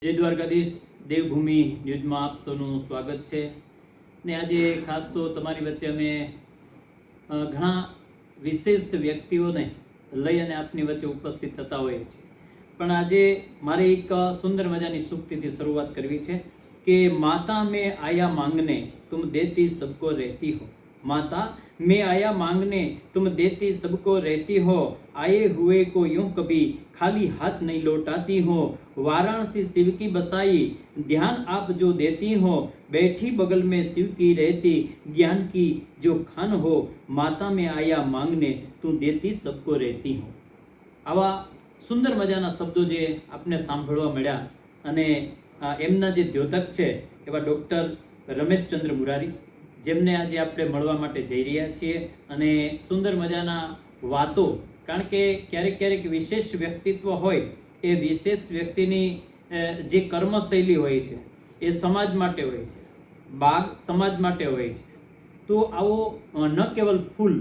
જય દ્વારકાધીશ. દેવભૂમિ ન્યૂઝમાં આપ સૌનું સ્વાગત છે. ને આજે ખાસ તો તમારી વચ્ચે અમે ઘણા વિશેષ વ્યક્તિઓને લઈ અને આપની વચ્ચે ઉપસ્થિત થતા હોઈએ છીએ. પણ આજે મારે એક સુંદર મજાની સૂક્તિથી શરૂઆત કરવી છે કે માતા મેં આયા માંગને તુમ દેતી સબકો રહેતી હો. माता मैं आया मांगने तुम देती सबको रहती हो, आए हुए को यूं कभी खाली हाथ नहीं लौटाती हो. वाराणसी शिव की बसाई ध्यान आप जो देती हो, बैठी बगल में शिव की रहती ज्ञान की जो खान हो. माता मैं आया मांगने तुम देती सबको रहती हो. આવા સુંદર મજાના શબ્દો જે આપને સાંભળવા મળ્યા અને એમના જે દ્યોતક છે એવા ડૉક્ટર રમેશચંદ્ર મુરારી, જેમને આજે આપણે મળવા માટે જઈ રહ્યા છીએ અને સુંદર મજાના વાતો, કારણ કે ક્યારેક ક્યારેક વિશેષ વ્યક્તિત્વ હોય એ વિશેષ વ્યક્તિની જે કર્મશૈલી હોય છે એ સમાજ માટે હોય છે, બાગ સમાજ માટે હોય છે. તો આવો ન કેવલ ફૂલ,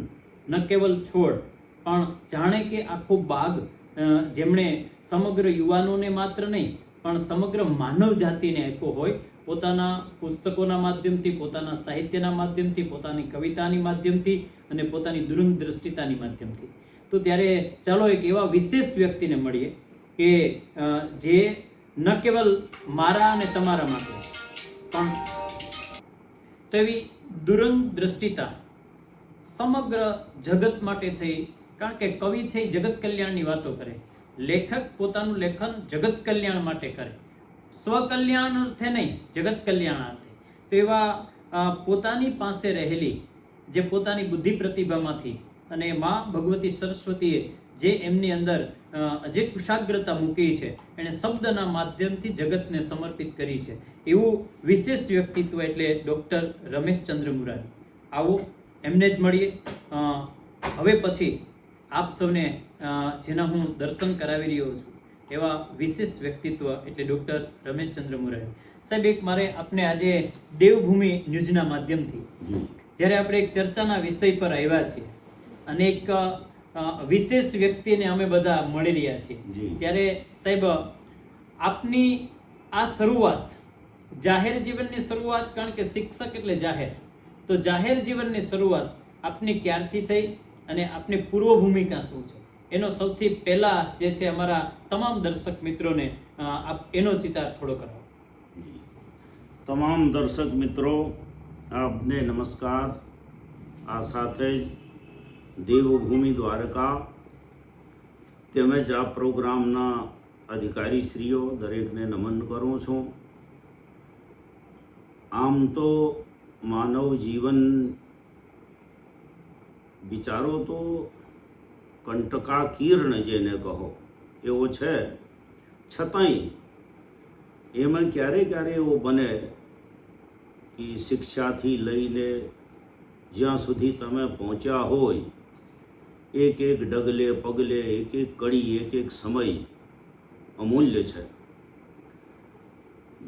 ન કેવલ છોડ, પણ જાણે કે આખો બાગ જેમણે સમગ્ર યુવાનોને માત્ર નહીં પણ સમગ્ર માનવ જાતિને આપ્યો હોય, પોતાના પુસ્તકોના માધ્યમથી, પોતાના સાહિત્યના માધ્યમથી, પોતાની કવિતાની માધ્યમથી અને પોતાની દૂરંદ્રષ્ટિતાની માધ્યમથી. તો ત્યારે ચાલો એક એવા વિશેષ વ્યક્તિને મળીએ કે જે ન કેવલ મારા અને તમારા માટે પણ તો એવી દૂરંદ્રષ્ટિતા સમગ્ર જગત માટે થઈ. કારણ કે કવિ છે એ જગત કલ્યાણની વાતો કરે, લેખક પોતાનું લેખન જગત કલ્યાણ માટે કરે, સ્વકલ્યાણ અર્થે નહીં, જગત કલ્યાણ અર્થે. તો એવા પોતાની પાસે રહેલી જે પોતાની બુદ્ધિ પ્રતિભામાંથી અને માં ભગવતી સરસ્વતીએ જે એમની અંદર જે કુશાગ્રતા મૂકી છે એણે શબ્દના માધ્યમથી જગતને સમર્પિત કરી છે, એવું વિશેષ વ્યક્તિત્વ એટલે ડૉક્ટર રમેશચંદ્ર મુરારી. આવો એમને જ મળીએ. હવે પછી આપ સૌને જેના હું દર્શન કરાવી રહ્યો છું એવા વિશેષ વ્યક્તિત્વ એટલે ડૉક્ટર રમેશચંદ્ર મુરારી સાહેબ. એક મારે આપને આજે દેવભૂમિ ન્યૂઝના માધ્યમથી જ્યારે આપણે એક ચર્ચાના વિષય પર આવ્યા છીએ અને એક વિશેષ વ્યક્તિને અમે બધા મળી રહ્યા છીએ, ત્યારે સાહેબ આપની આ શરૂઆત, જાહેર જીવનની શરૂઆત, કારણ કે શિક્ષક એટલે જાહેર, તો જાહેર જીવનની શરૂઆત આપની ક્યારથી થઈ અને આપની પૂર્વ ભૂમિકા શું છે એનો સૌથી પહેલા જે છે અમારા તમામ દર્શક મિત્રોને આપ એનો ચિતાર થોડો કરાવો. તમામ દર્શક મિત્રો આપને નમસ્કાર. આ સાથે જ દેવભૂમિ દ્વારકા તેમજ આ પ્રોગ્રામના અધિકારીશ્રીઓ દરેકને નમન કરું છું. આમ તો માનવ જીવન વિચારો તો કંટકાકીર્ણ જેને કહો એવો છે, છતાંય એમાં ક્યારે ક્યારે એવો બને કે શિક્ષાથી લઈને જ્યાં સુધી તમે પહોંચ્યા હોય, એક એક ડગલે પગલે, એક એક કડી, એક એક સમય અમૂલ્ય છે.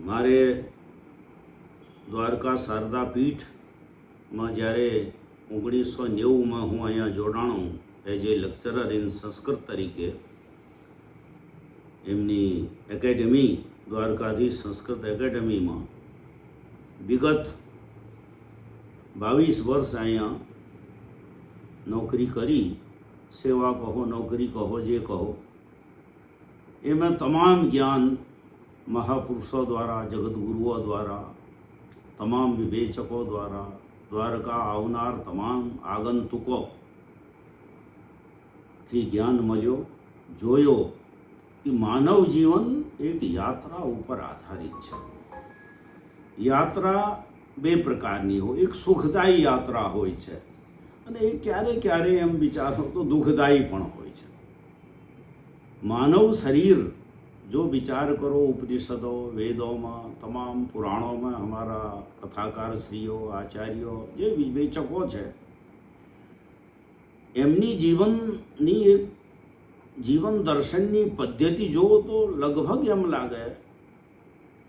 મારે દ્વારકા શારદા પીઠમાં જ્યારે 1990માં હું અહીંયા જોડાણું as a lecturer in Sanskrit તરીકે, એમની એકેડેમી દ્વારકાધીશ સંસ્કૃત એકેડેમીમાં વિગત 22 વર્ષ અહીંયા નોકરી કરી, સેવા કહો, નોકરી કહો, જે કહો, એમાં તમામ જ્ઞાન મહાપુરુષો દ્વારા, જગતગુરુઓ દ્વારા, તમામ વિવેચકો દ્વારા, દ્વારકા આવનાર તમામ આગંતુકોથી જ્ઞાન મળ્યો, જોયો કે માનવ જીવન એક યાત્રા ઉપર આધારિત છે. યાત્રા બે પ્રકારની હોય, એક સુખદાયી યાત્રા હોય છે અને એ ક્યારે ક્યારે એમ વિચારો તો દુઃખદાયી પણ હોય છે. માનવ શરીર જો વિચાર કરો, ઉપનિષદો, વેદોમાં, તમામ પુરાણોમાં અમારા કથાકારશ્રીઓ, આચાર્યો, જે વિવેચકો છે, એમની જીવનની એક જીવન દર્શનની પદ્ધતિ જુઓ તો લગભગ એમ લાગે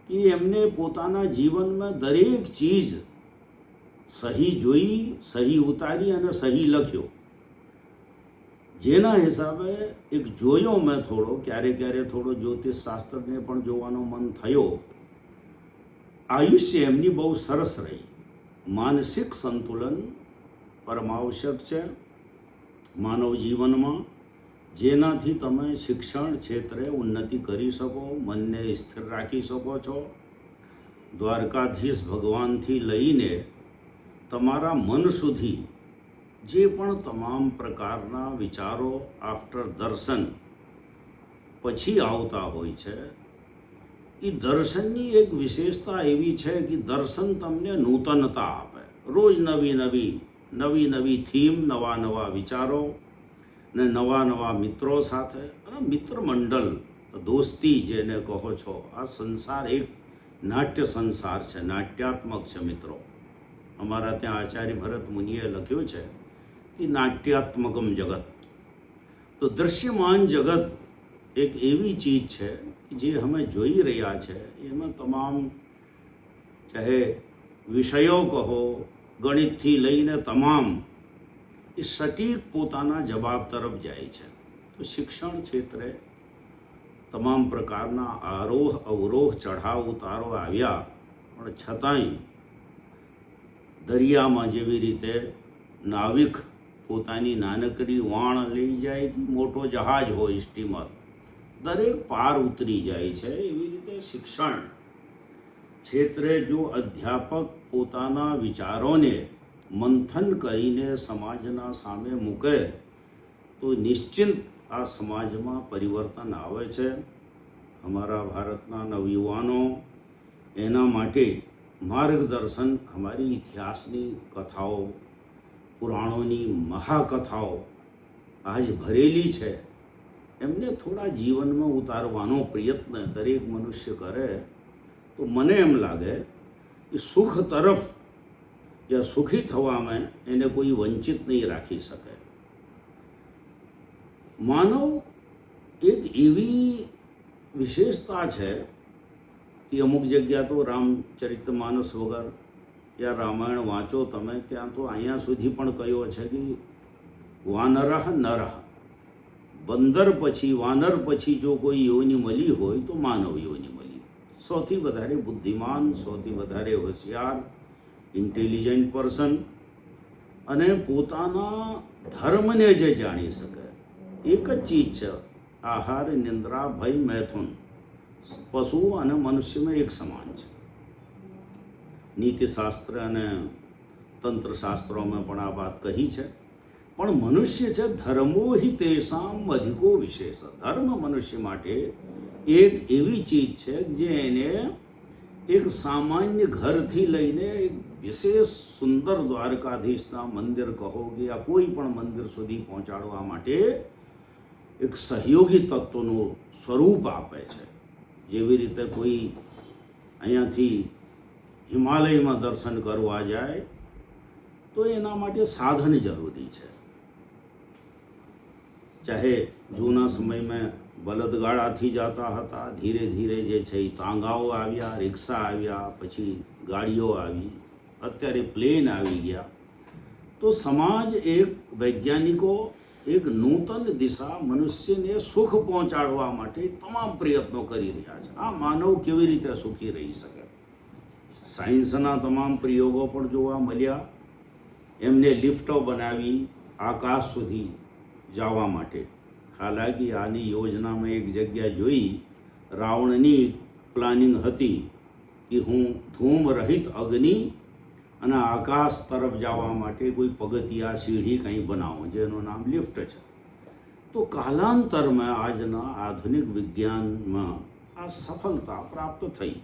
કે એમને પોતાના જીવનમાં દરેક ચીજ સહી જોઈ, સહી ઉતારી અને સહી લખ્યો. જેના હિસાબે એક જોયો મેં થોડો ક્યારે થોડો જ્યોતિષ શાસ્ત્રને પણ જોવાનો મન થયો. આયુષ્ય એમની બહુ સરસ રહી. માનસિક સંતુલન પરમાવશ્યક છે માનવ જીવનમાં, જેનાથી તમે શિક્ષણ ક્ષેત્રે ઉન્નતિ કરી શકો, મનને સ્થિર રાખી શકો છો. દ્વારકાધીશ ભગવાનથી લઈને તમારા મન સુધી જે પણ તમામ પ્રકારના વિચારો આફ્ટર દર્શન પછી આવતા હોય છે, એ દર્શનની એક વિશેષતા એવી છે કે દર્શન તમને નૂતનતા આપે. રોજ નવી થીમ, નવા વિચારો ને નવા મિત્રો સાથે, અને મિત્ર મંડળ, દોસ્તી જેને કહો છો. આ સંસાર એક નાટ્ય સંસાર છે, નાટ્યાત્મક છે મિત્રો. અમારા ત્યાં આચાર્ય ભરત મુનિએ લખ્યું છે કે નાટ્યાત્મકમ જગત. તો દૃશ્યમાન જગત એક એવી ચીજ છે જે અમે જોઈ રહ્યા છે. એમાં તમામ ચાહે વિષયો કહો, ગણિતથી લઈને તમામ એ સટીક પોતાના જવાબ તરફ જાય છે. તો શિક્ષણ ક્ષેત્રે તમામ પ્રકારના આરોહ અવરોહ, ચઢાવ ઉતારો આવ્યા, પણ છતાંય દરિયામાં જેવી રીતે નાવિક પોતાની નાનકડી વાણ લઈ જાય કે મોટો જહાજ હોય, સ્ટીમર, દરેક પાર ઉતરી જાય છે. એવી રીતે શિક્ષણ ક્ષેત્રે જો અધ્યાપક પોતાના વિચારોને મંથન કરીને સમાજના સામે મૂકે તો નિશ્ચિત આ સમાજમાં પરિવર્તન આવે છે. અમારા ભારતના નવયુવાનો એના માટે માર્ગદર્શન અમારી ઇતિહાસની કથાઓ, પુરાણોની મહાકથાઓ આજ ભરેલી છે, એમને થોડા જીવનમાં ઉતારવાનો પ્રયત્ન દરેક મનુષ્ય કરે તો મને એમ લાગે કે સુખ તરફ યા સુખી થવામાં એને કોઈ વંચિત નહીં રાખી શકે. માનવ એક એવી વિશેષતા છે કે અમુક જગ્યા તો રામચરિતમાનસ વગર યા રામાયણ વાંચો તમે, ત્યાં તો અહીંયા સુધી પણ કહ્યો છે કે વાનરહ નરહ, બંદર પછી, વાનર પછી જો કોઈ યોની મળી હોય તો માનવ યોની મળી. સૌથી વધારે બુદ્ધિમાન, સૌથી વધારે હોશિયાર, ઇન્ટેલિજન્ટ પર્સન, અને પોતાના ધર્મને જે જાણી શકે. એક જ ચીજ છે, આહાર, નિંદ્રા, ભય, મૈથુન. પશુ અને મનુષ્યમાં એક સમાન છે. નીતિશાસ્ત્ર અને તંત્રશાસ્ત્રોમાં પણ આ વાત કહી છે. પણ મનુષ્ય છે ધર્મો હિ તેષામ અધિકો વિશેષ. ધર્મ મનુષ્ય માટે એક એવી ચીજ છે જે એને એક સામાન્ય ઘરથી લઈને એક વિશેષ સુંદર દ્વારકાધીશના મંદિર કહો કે આ કોઈ પણ મંદિર સુધી પહોંચાડવા માટે એક સહયોગી તત્વનું સ્વરૂપ આપે છે. જેવી રીતે કોઈ અહીંયાથી હિમાલયમાં દર્શન કરવા જાય તો એના માટે સાધન જરૂરી છે. ચાહે જૂના સમયમાં બળદગાડાથી જતા હતા, ધીરે ધીરે જે છે એ તાંગાઓ આવ્યા, રિક્ષા આવ્યા, પછી ગાડીઓ આવી, અત્યારે પ્લેન આવી ગયા. તો સમાજ એક વૈજ્ઞાનિકો એક નૂતન દિશા મનુષ્યને સુખ પહોંચાડવા માટે તમામ પ્રયત્નો કરી રહ્યા છે. આ માનવ કેવી રીતે સુખી રહી શકે? સાયન્સના તમામ પ્રયોગો પણ જોવા મળ્યા. એમને લિફ્ટો બનાવી આકાશ સુધી જવા માટે. હાલાકી આની યોજનામાં એક જગ્યા જોઈ, રાવણની પ્લાનિંગ હતી કે હું ધૂમ રહિત અગ્નિ અને આકાશ તરફ જવા માટે કોઈ પગથિયા, સીડી કંઈ બનાવો, જેનું નામ લિફ્ટ છે. તો કાલાંતરમાં આજના આધુનિક વિજ્ઞાનમાં આ સફળતા પ્રાપ્ત થઈ.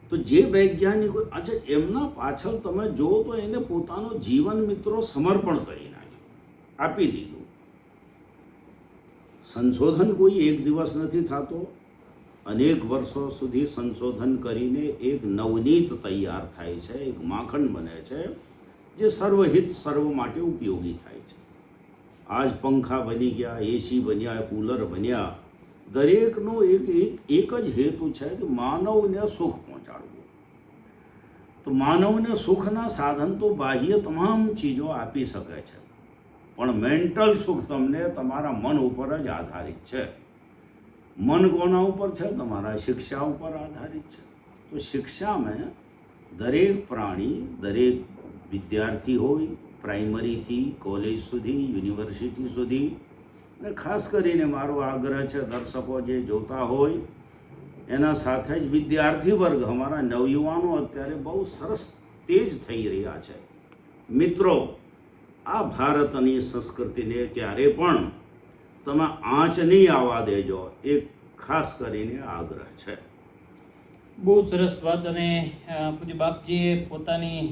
તો જે વૈજ્ઞાનિકો આજે એમના પાછળ તમે જો તો એને પોતાનો જીવન મિત્રો સમર્પણ કરી નાખ્યું, આપી દીધું. સંશોધન કોઈ એક દિવસ નથી થતો. અનેક વર્ષો સુધી સંશોધન કરીને એક નવનીત તૈયાર થાય છે, એક માખણ બને છે જે સર્વહિત, સર્વ માટે ઉપયોગી થાય છે. આજ પંખા બની ગયા, એસી બન્યા, કુલર બન્યા, દરેકનો એક જ હેતુ છે કે માનવને સુખ પહોંચાડવું. તો માનવને સુખના સાધન તો બાહ્ય તમામ ચીજો આપી શકે છે, પણ મેન્ટલ સુખ તમને તમારા મન ઉપર જ આધારિત છે. મન કોના ઉપર છે? તમારા શિક્ષા ઉપર આધારિત છે. તો શિક્ષામાં દરેક પ્રાણી, દરેક વિદ્યાર્થી હોય, પ્રાઇમરીથી કોલેજ સુધી, યુનિવર્સિટી સુધી, અને ખાસ કરીને મારો આગ્રહ છે દર્શકો જે જોતા હોય એના સાથે જ વિદ્યાર્થી વર્ગ, અમારા નવયુવાનો અત્યારે બહુ સરસ તેજ થઈ રહ્યા છે. મિત્રો, આ ભારતની સંસ્કૃતિને ક્યારે પણ તમે આંચ નહીં આવવા દેજો, એક ખાસ કરીને આગ્રહ છે. બહુ સરસ વાત. અને પૂજ્ય બાપજીએ પોતાની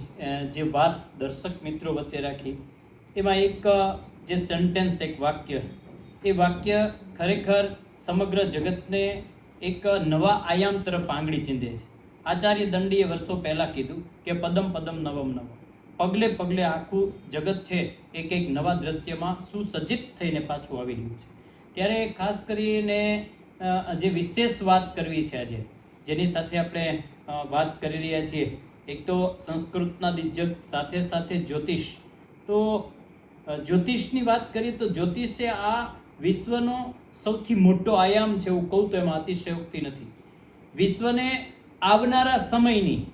જે વાત દર્શક મિત્રો વચ્ચે રાખી, એમાં એક જે સેન્ટેન્સ, એક વાક્ય, એ વાક્ય ખરેખર સમગ્ર જગતને એક નવા આયામ તરફ આંગળી ચીંધે છે. આચાર્ય દંડીએ વર્ષો પહેલા કીધું કે પદમ પદમ નવમ નવમ, પગલે પગલે આખું જગત છે એક એક નવા દ્રશ્યમાં સુસજ્જિત થઈને પાછું આવી રહ્યું છે. ત્યારે ખાસ કરીને જે વિશેષ વાત કરવી છે આજે, જેની સાથે આપણે વાત કરી રહ્યા છીએ, એક તો સંસ્કૃતના દિગ્ગજ, સાથે સાથે જ્યોતિષ. તો જ્યોતિષની વાત કરીએ તો જ્યોતિષે આ વિશ્વનો સૌથી મોટો આયામ છે, એવું કહું તો એમાં અતિશયોક્તિ નથી. વિશ્વને આવનારા સમયની,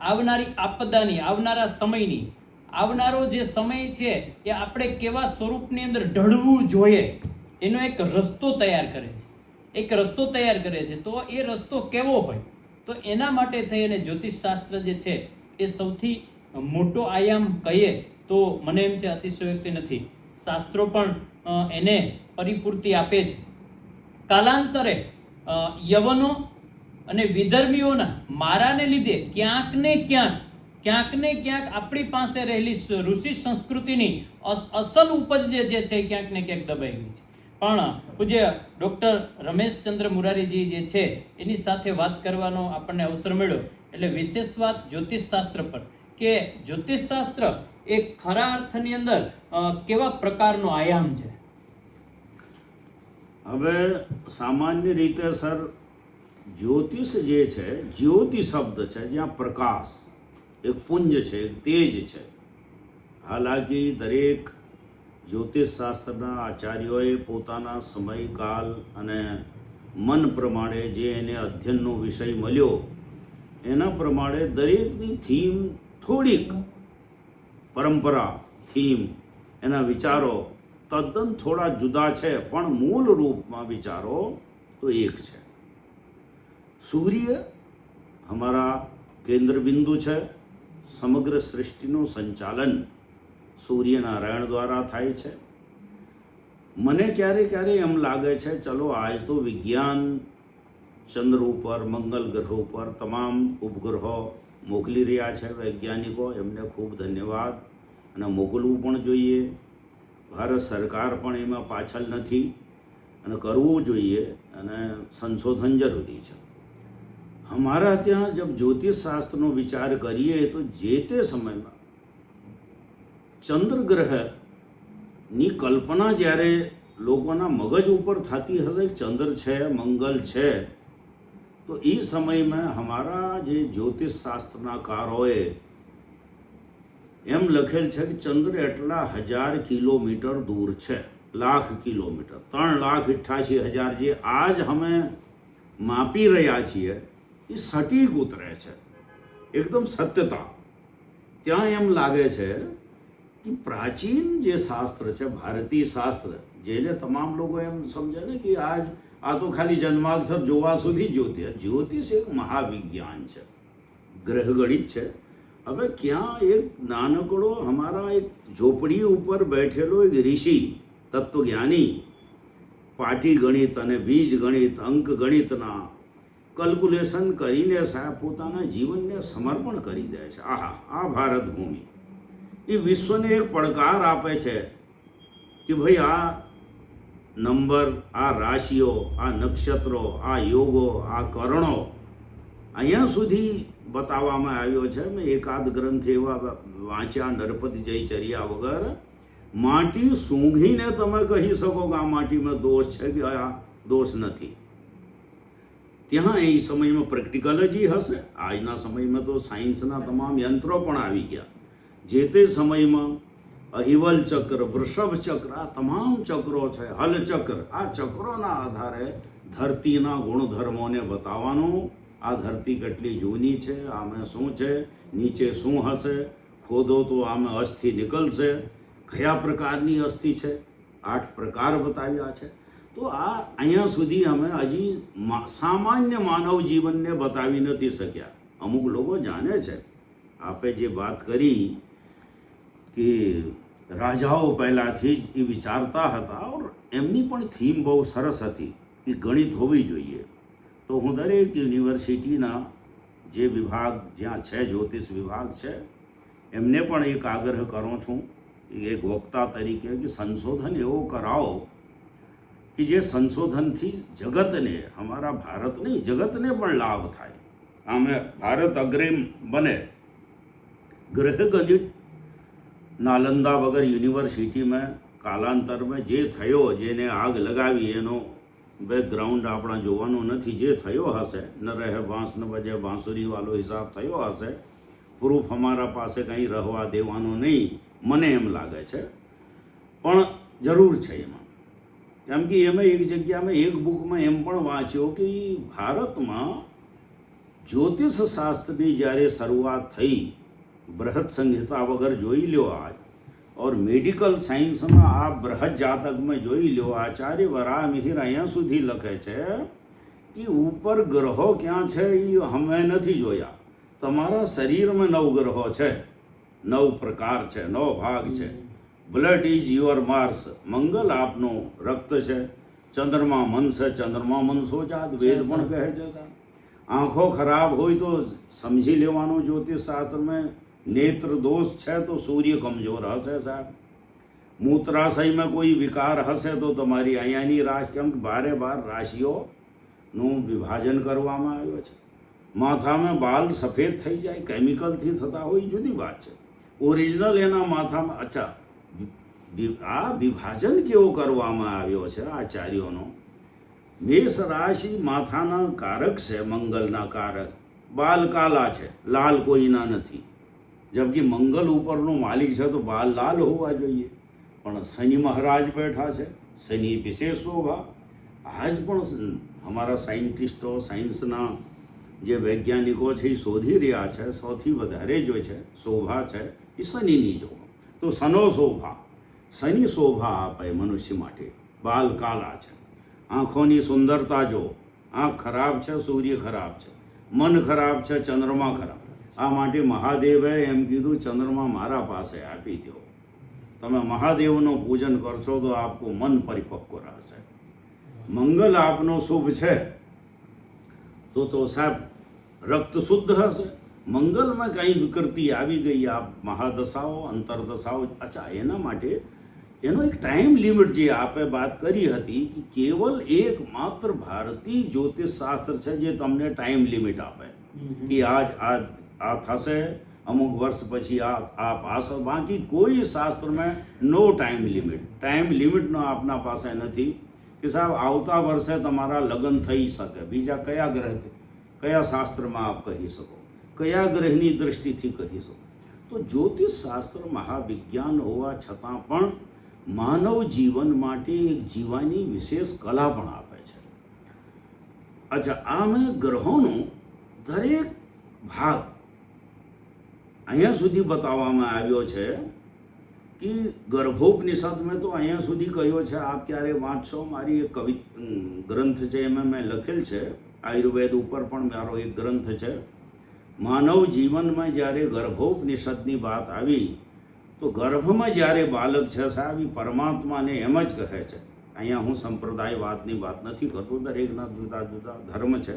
આવનારી આપદાની, આવનારા સમયની, આવનારો જે સમય છે એ આપણે કેવા સ્વરૂપની અંદર ઢળવું જોઈએ એનો એક રસ્તો તૈયાર કરે છે. એક રસ્તો તૈયાર કરે છે. તો એ રસ્તો કેવો હોય? તો એના માટે થઈ અને જ્યોતિષ શાસ્ત્ર જે છે એ સૌથી મોટો આયામ કહીએ તો મને એમ છે અતિશયોક્તિ નથી. શાસ્ત્રો પણ એને પરિપૂર્તિ આપે છે. કાલાંતરે યવનો અને વિધર્મીઓના મારાને લીધે ક્યાંક ને ક્યાંક આપણી પાસે રહેલી ઋષિ સંસ્કૃતિની અસલ ઉપજ જે છે ક્યાંક ને ક્યાંક દબાઈ ગઈ છે. પણ પૂજ્ય ડૉક્ટર રમેશચંદ્ર મુરારીજી જે છે એની સાથે વાત કરવાનો આપણને અવસર મળ્યો, એટલે વિશેષ વાત જ્યોતિષ શાસ્ત્ર પર, કે જ્યોતિષ શાસ્ત્ર એ ખરા અર્થની અંદર કેવા પ્રકારનો આયામ છે. હવે સામાન્ય રીતે સર, જ્યોતિષ જે છે, જ્યોતિ શબ્દ છે, જ્યાં પ્રકાશ, એક પુંજ છે, એક તેજ છે. હાલાકી દરેક જ્યોતિષ શાસ્ત્રના આચાર્યોએ પોતાના સમયકાલ અને મન પ્રમાણે જે એને અધ્યયનનો વિષય મળ્યો એના પ્રમાણે દરેકની થીમ થોડીક, પરંપરા, થીમ, એના વિચારો તદ્દન થોડા જુદા છે, પણ મૂળ રૂપમાં વિચારો તો એક છે. સૂર્ય અમારા કેન્દ્ર બિંદુ છે. સમગ્ર સૃષ્ટિનું સંચાલન સૂર્યનારાયણ દ્વારા થાય છે. મને ક્યારે એમ લાગે છે, ચલો આજ તો વિજ્ઞાન ચંદ્ર ઉપર, મંગલ ગ્રહ ઉપર તમામ ઉપગ્રહો મોકલી રહ્યા છે વૈજ્ઞાનિકો, એમને ખૂબ ધન્યવાદ, અને મોકલવું પણ જોઈએ. ભારત સરકાર પણ એમાં પાછળ નથી, અને કરવું જોઈએ, અને સંશોધન જરૂરી છે. हमारा ત્યાં जब જ્યોતિષ શાસ્ત્રનો વિચાર કરીએ તો જે તે સમયમાં ચંદ્રગ્રહની કલ્પના જ્યારે લોકોના મગજ ઉપર થતી હશે, ચંદ્ર છે, મંગલ છે, તો એ સમયમાં हमारा જે જ્યોતિષ શાસ્ત્રના કારોએ એમ લખેલ છે કે ચંદ્ર એટલા 1000 કિલોમીટર દૂર છે, લાખ કિલોમીટર, 3,88,000 જે આજ અમે માપી રહ્યા છીએ એ સટીક ઉતરે છે, એકદમ સત્યતા. ત્યાં એમ લાગે છે કે પ્રાચીન જે શાસ્ત્ર છે, ભારતીય શાસ્ત્ર, જેને તમામ લોકો એમ સમજે ને કે આજ આ તો ખાલી જન્માક્ષર જોવા સુધી જ્યોતિષ એક મહાવિજ્ઞાન છે, ગ્રહગણિત છે. હવે ક્યાં એક નાનકડો હમારા એક ઝોપડી ઉપર બેઠેલો એક ઋષિ તત્વજ્ઞાની પાટી ગણિત અને બીજ ગણિત, અંક ગણિતના કલ્ક્યુલેશન કરીને સાહેબ પોતાના જીવનને સમર્પણ કરી દે છે. આહા, આ ભારત ભૂમિ એ વિશ્વને એક પડકાર આપે છે કે ભાઈ આ નંબર, આ રાશિઓ, આ નક્ષત્રો, આ યોગો, આ કરણો અહીંયા સુધી બતાવવામાં આવ્યો છે. મેં એકાદ ગ્રંથ એવા વાંચ્યા નરપતિ જયચર્યા વગર, માટી સૂંઘીને તમે કહી શકો કે આ માટીમાં દોષ છે કે આ દોષ નથી. ત્યાં એ સમયમાં પ્રેક્ટિકલ જ હશે. આજના સમયમાં તો સાયન્સના તમામ યંત્રો પણ આવી ગયા. જે તે સમયમાં અહિવલ ચક્ર, વૃષભ ચક્ર, આ તમામ ચક્રો છે, હલ ચક્ર, આ ચક્રોના આધારે ધરતીના ગુણધર્મોને બતાવવાનું. આ ધરતી કેટલી જૂની છે, આમાં શું છે, નીચે શું હશે, ખોદો તો આમાં અસ્થિ નીકળશે, કયા પ્રકારની અસ્થિ છે, 8 પ્રકાર બતાવ્યા છે. તો આ અહીંયા સુધી અમે હજી સામાન્ય માનવ જીવનને બતાવી નથી શક્યા. અમુક લોકો જાણે છે. આપે જે વાત કરી કે રાજાઓ પહેલાંથી જ એ વિચારતા હતા, ઓર એમની પણ થીમ બહુ સરસ હતી કે ગણિત હોવી જોઈએ. તો હું દરેક યુનિવર્સિટીના જે વિભાગ જ્યાં છે, જ્યોતિષ વિભાગ છે, એમને પણ એક આગ્રહ કરું છું એક વક્તા તરીકે કે સંશોધન એવો કરાવો કે જે સંશોધનથી જગતને, અમારા ભારત નહીં જગતને પણ લાભ થાય. આમે ભારત અગ્રીમ બને. ગ્રહ ગણિત નાલંદા વગર યુનિવર્સિટીમાં કાલાંતરમાં જે થયો, જેને આગ લગાવી, એનો બેકગ્રાઉન્ડ આપણા જોવાનું નથી. જે થયો હશે, ન રહે બાંસ ન બજે બાંસુરી વાળો હિસાબ થયો હશે. પ્રૂફ અમારા પાસે કંઈ રહેવા દેવાનું નહીં, મને એમ લાગે છે. પણ જરૂર છે એમાં. કેમ કે એમાં એક જગ્યામાં એક બુકમાં એમ પણ વાંચ્યો કે ભારતમાં જ્યોતિષ શાસ્ત્રની જ્યારે શરૂઆત થઈ, બૃહદ સંહિતા વગર જોઈ લ્યો આજ, और मेडिकल સાયન્સમાં આ બૃહદ જાતકમાં જોઈ લો, આચાર્ય વરાહમિહિર અહીંયા સુધી લખે છે કે ઉપર ગ્રહો ક્યાં છે એ અમે નથી જોયા. તમારા શરીરમાં 9 ગ્રહો છે, 9 પ્રકાર છે, 9 ભાગ છે. બ્લડ ઇઝ યોર માર્સ, મંગલ આપનું રક્ત છે. ચંદ્રમા મન છે, ચંદ્રમા મનસો જાત, વેદ પણ કહે છે. સાહેબ આંખો ખરાબ હોય તો સમજી લેવાનું જ્યોતિષ શાસ્ત્રમાં. नेत्र दोष है तो सूर्य कमजोर हसे साहब. मूत्राशयમાં કોઈ વિકાર હશે તો તમારી અહીંયાની રાશિ, કેમ કે બારે બાર રાશિઓનું વિભાજન કરવામાં આવ્યો છે. માથામાં બાલ સફેદ થઈ જાય, કેમિકલથી થતા હોય, જુદી વાત છે. ઓરિજિનલ એના માથામાં. અચ્છા, આ વિભાજન કેવો કરવામાં આવ્યો છે આચાર્યોનો. મેષ રાશિ માથાના કારક છે, મંગલના કારક. બાલ કાલા છે, લાલ કોઈના નથી. જબकि મંગલ ઉપરનો માલિક છે તો બાલ લાલ હોવા જોઈએ. પણ શનિ મહારાજ બેઠા છે, શનિ વિશેષ શોભા. આજ પણ અમારા સાયન્ટિસ્ટો, સાયન્સના જે વૈજ્ઞાનિકો છે એ શોધી રહ્યા છે, સૌથી વધારે જો છે શોભા છે એ શનિની જો. તો શનો શોભા, શનિ શોભા આપે મનુષ્ય માટે. બાલ કાલા છે. આંખોની સુંદરતા જો, આંખ ખરાબ છે, સૂર્ય ખરાબ છે, મન ખરાબ છે, ચંદ્રમા ખરાબ. આ માટે મહાદેવે એમ કીધું, ચંદ્રમા મારા પાસે આપી દો. તમે મહાદેવનું પૂજન કરશો તો આપનું મન પરિપક્વ રહેશે. મંગલ આપનો શુભ છે તો સાહેબ રક્ત શુદ્ધ હશે. મંગલમાં કંઈ વિકૃતિ આવી ગઈ, આ મહાદશાઓ, અંતરદશાઓ. અચ્છા, એના માટે એનો એક ટાઈમ લિમિટ જે આપે વાત કરી હતી કે કેવલ એકમાત્ર ભારતીય જ્યોતિષ શાસ્ત્ર છે જે તમને ટાઈમ લિમિટ આપે કે આજ આ થશે, અમુક વર્ષ પછી આ પાસ. બાકી કોઈ શાસ્ત્રમાં નો ટાઈમ લિમિટ. ટાઈમ લિમિટનો આપના પાસે નથી કે સાહેબ આવતા વર્ષે તમારા લગ્ન થઈ શકે. બીજા કયા ગ્રહ, કયા શાસ્ત્રમાં આપ કહી શકો, કયા ગ્રહની દૃષ્ટિથી કહી શકો. તો જ્યોતિષ શાસ્ત્ર મહાવિજ્ઞાન હોવા છતાં પણ માનવ જીવન માટે એક જીવવાની વિશેષ કલા પણ આપે છે. અચ્છા, આમાં ગ્રહોનો દરેક ભાગ અહીંયા સુધી બતાવવામાં આવ્યો છે કે ગર્ભોપનિષદમાં તો અહીંયા સુધી કહ્યો છે. આપ ક્યારે વાંચશો, મારી એક ગ્રંથ છે એમાં મેં લખેલ છે. આયુર્વેદ ઉપર પણ મારો એક ગ્રંથ છે. માનવ જીવનમાં જ્યારે ગર્ભોપનિષદની વાત આવી તો ગર્ભમાં જ્યારે બાલક છે સાહેબ એ પરમાત્માને એમ જ કહે છે. અહીંયા હું સંપ્રદાયવાદની વાત નથી કરતો, દરેકના જુદા જુદા ધર્મ છે.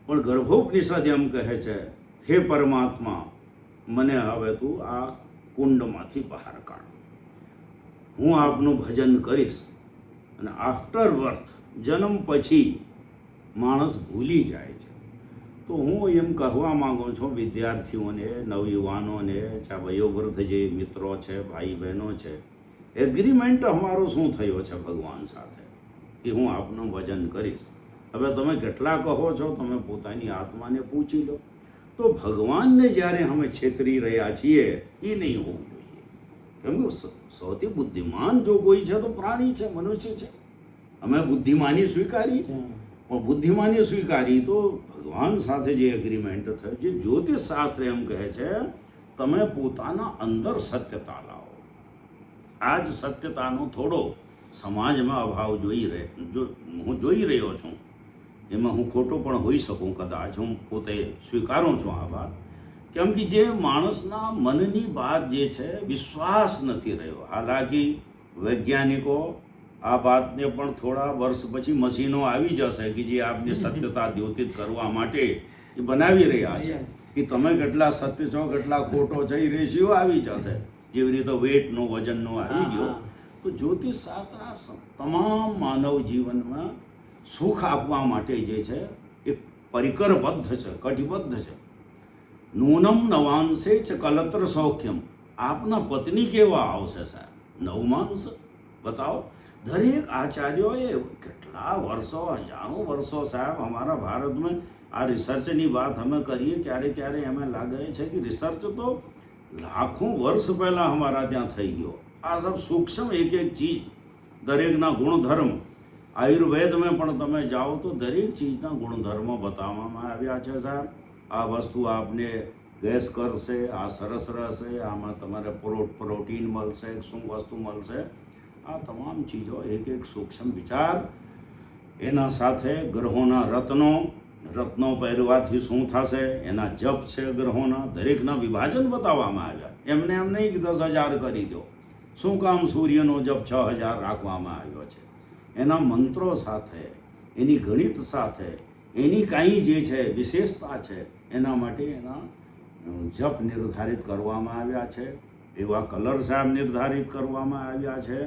પણ ગર્ભોપનિષદ એમ કહે છે, હે પરમાત્મા, મને હવે તું આ કુંડમાંથી બહાર કાઢ. હું આપનું ભજન કરીશ. અને આફ્ટર બર્થ, જન્મ પછી માણસ ભૂલી જાય છે. તો હું એમ કહેવા માગું છું વિદ્યાર્થીઓને, નવયુવાનોને, ચાહે વયોવૃદ્ધ જે મિત્રો છે, ભાઈ બહેનો છે, એગ્રીમેન્ટ અમારો શું થયો છે ભગવાન સાથે કે હું આપનું ભજન કરીશ. હવે તમે કેટલા કહો છો, તમે પોતાની આત્માને પૂછી લો. તો ભગવાનને જ્યારે અમે છેતરી રહ્યા છીએ એ નહીં હોવું જોઈએ. કેમ કે સૌથી બુદ્ધિમાન જો કોઈ છે તો પ્રાણી છે, મનુષ્ય છે. અમે બુદ્ધિમાની સ્વીકારી, પણ બુદ્ધિમાની સ્વીકારી તો ભગવાન સાથે જે એગ્રીમેન્ટ થયું, જે જ્યોતિષ શાસ્ત્ર એમ કહે છે તમે પોતાના અંદર સત્યતા લાવો. આ જ સત્યતાનો થોડો સમાજમાં અભાવ હું જોઈ રહ્યો છું. એમાં હું ખોટો પણ હોઈ શકું કદાચ, હું પોતે સ્વીકારું છું આ વાત. કેમ કે જે માણસના મનની વાત જે છે વિશ્વાસ નથી રહ્યો. હાલાકી વૈજ્ઞાનિકો આ વાતને પણ થોડા વર્ષ પછી મશીનો આવી જશે કે જે આપની સત્યતા દ્યોતિત કરવા માટે એ બનાવી રહ્યા છે કે તમે કેટલા સત્ય છો કેટલા ખોટો છે, એ રેશિયો આવી જશે. જેવી રીતે વેટનો વજનનો આવી ગયો. તો જ્યોતિષ શાસ્ત્ર આ તમામ માનવ જીવનમાં સુખ આપવા માટે જે છે એ પરિકરબદ્ધ છે, કટિબદ્ધ છે. નૂનમ નવાંશે ચ કલત્ર સૌખ્યમ. આપના પત્ની કેવા આવશે સાહેબ? નવમાંશ બતાવો. દરેક આચાર્યોએ કેટલા વર્ષો, હજારો વર્ષો સાહેબ અમારા ભારતમાં આ રિસર્ચની વાત અમે કરીએ ક્યારે ક્યારે એમ લાગે છે કે રિસર્ચ તો લાખો વર્ષ પહેલાં અમારા ત્યાં થઈ ગયો. આ સબ સૂક્ષ્મ એક એક ચીજ, દરેકના ગુણધર્મ, આયુર્વેદમાં પણ તમે જાઓ તો દરેક ચીજના ગુણધર્મો બતાવવામાં આવ્યા છે સાહેબ. આ વસ્તુ આપને ગેસ કરશે, આ સરસ રહેશે, આમાં તમારે પ્રોટીન મળશે, શું વસ્તુ મળશે. આ તમામ ચીજો એક એક સૂક્ષ્મ વિચાર. એના સાથે ગ્રહોના રત્નો પહેરવાથી શું થશે, એના જપ છે ગ્રહોના, દરેકના વિભાજન બતાવવામાં આવ્યા. એમને એમ નહીં કે 10,000 કરી દો. શું કામ સૂર્યનો જપ 6,000 રાખવામાં આવ્યો છે? એના મંત્રો સાથે, એની ગણિત સાથે, એની કાંઈ જે છે વિશેષતા છે એના માટે એના જપ નિર્ધારિત કરવામાં આવ્યા છે. એવા કલર સાહેબ નિર્ધારિત કરવામાં આવ્યા છે.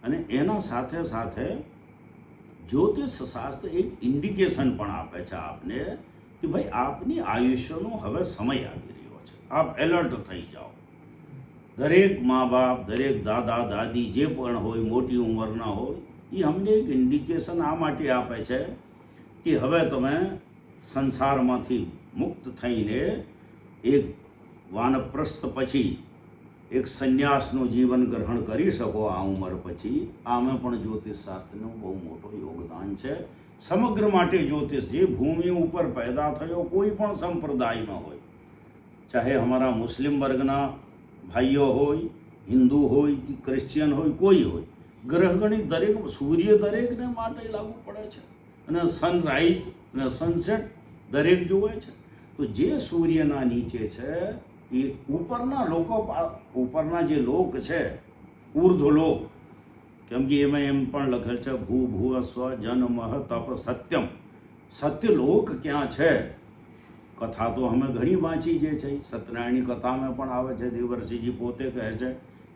અને એના સાથે સાથે જ્યોતિષ શાસ્ત્ર એક ઇન્ડિકેશન પણ આપે છે આપને કે ભાઈ આપની આયુષ્યનો હવે સમય આવી રહ્યો છે, આપ એલર્ટ થઈ જાઓ. દરેક મા બાપ, દરેક દાદા દાદી જે પણ હોય, મોટી ઉંમરના હોય, એ અમને એક ઇન્ડિકેશન આ માટે આપે છે કે હવે તમે સંસારમાંથી મુક્ત થઈને એક વાનપ્રસ્થ પછી એક સંન્યાસનું જીવન ગ્રહણ કરી શકો આ ઉંમર પછી. આમાં પણ જ્યોતિષ શાસ્ત્રનું બહુ મોટું યોગદાન છે. સમગ્ર માટે જ્યોતિષ જે ભૂમિ ઉપર પેદા થયો, કોઈ પણ સંપ્રદાયમાં હોય, ચાહે અમારા મુસ્લિમ વર્ગના ભાઈઓ હોય, હિન્દુ હોય કે ક્રિશ્ચિયન હોય, કોઈ હોય, ગ્રહગણિત દરેક, સૂર્ય દરેકને માટે લાગુ પડે છે. અને સનરાઈઝ અને સનસેટ દરેક જુએ છે. તો જે સૂર્યના નીચે છે એ ઉપરના જે લોક છે, ઉર્ધ્વલોક, કેમ કે એમાં એમ પણ લખેલ છે ભૂ સ્વ જન્મ તપ સત્યમ. સત્યલોક ક્યાં છે? કથા તો અમે ઘણી વાંચી જે છે. સત્યનારાયણની કથામાં પણ આવે છે. દેવર્ષિજી પોતે કહે છે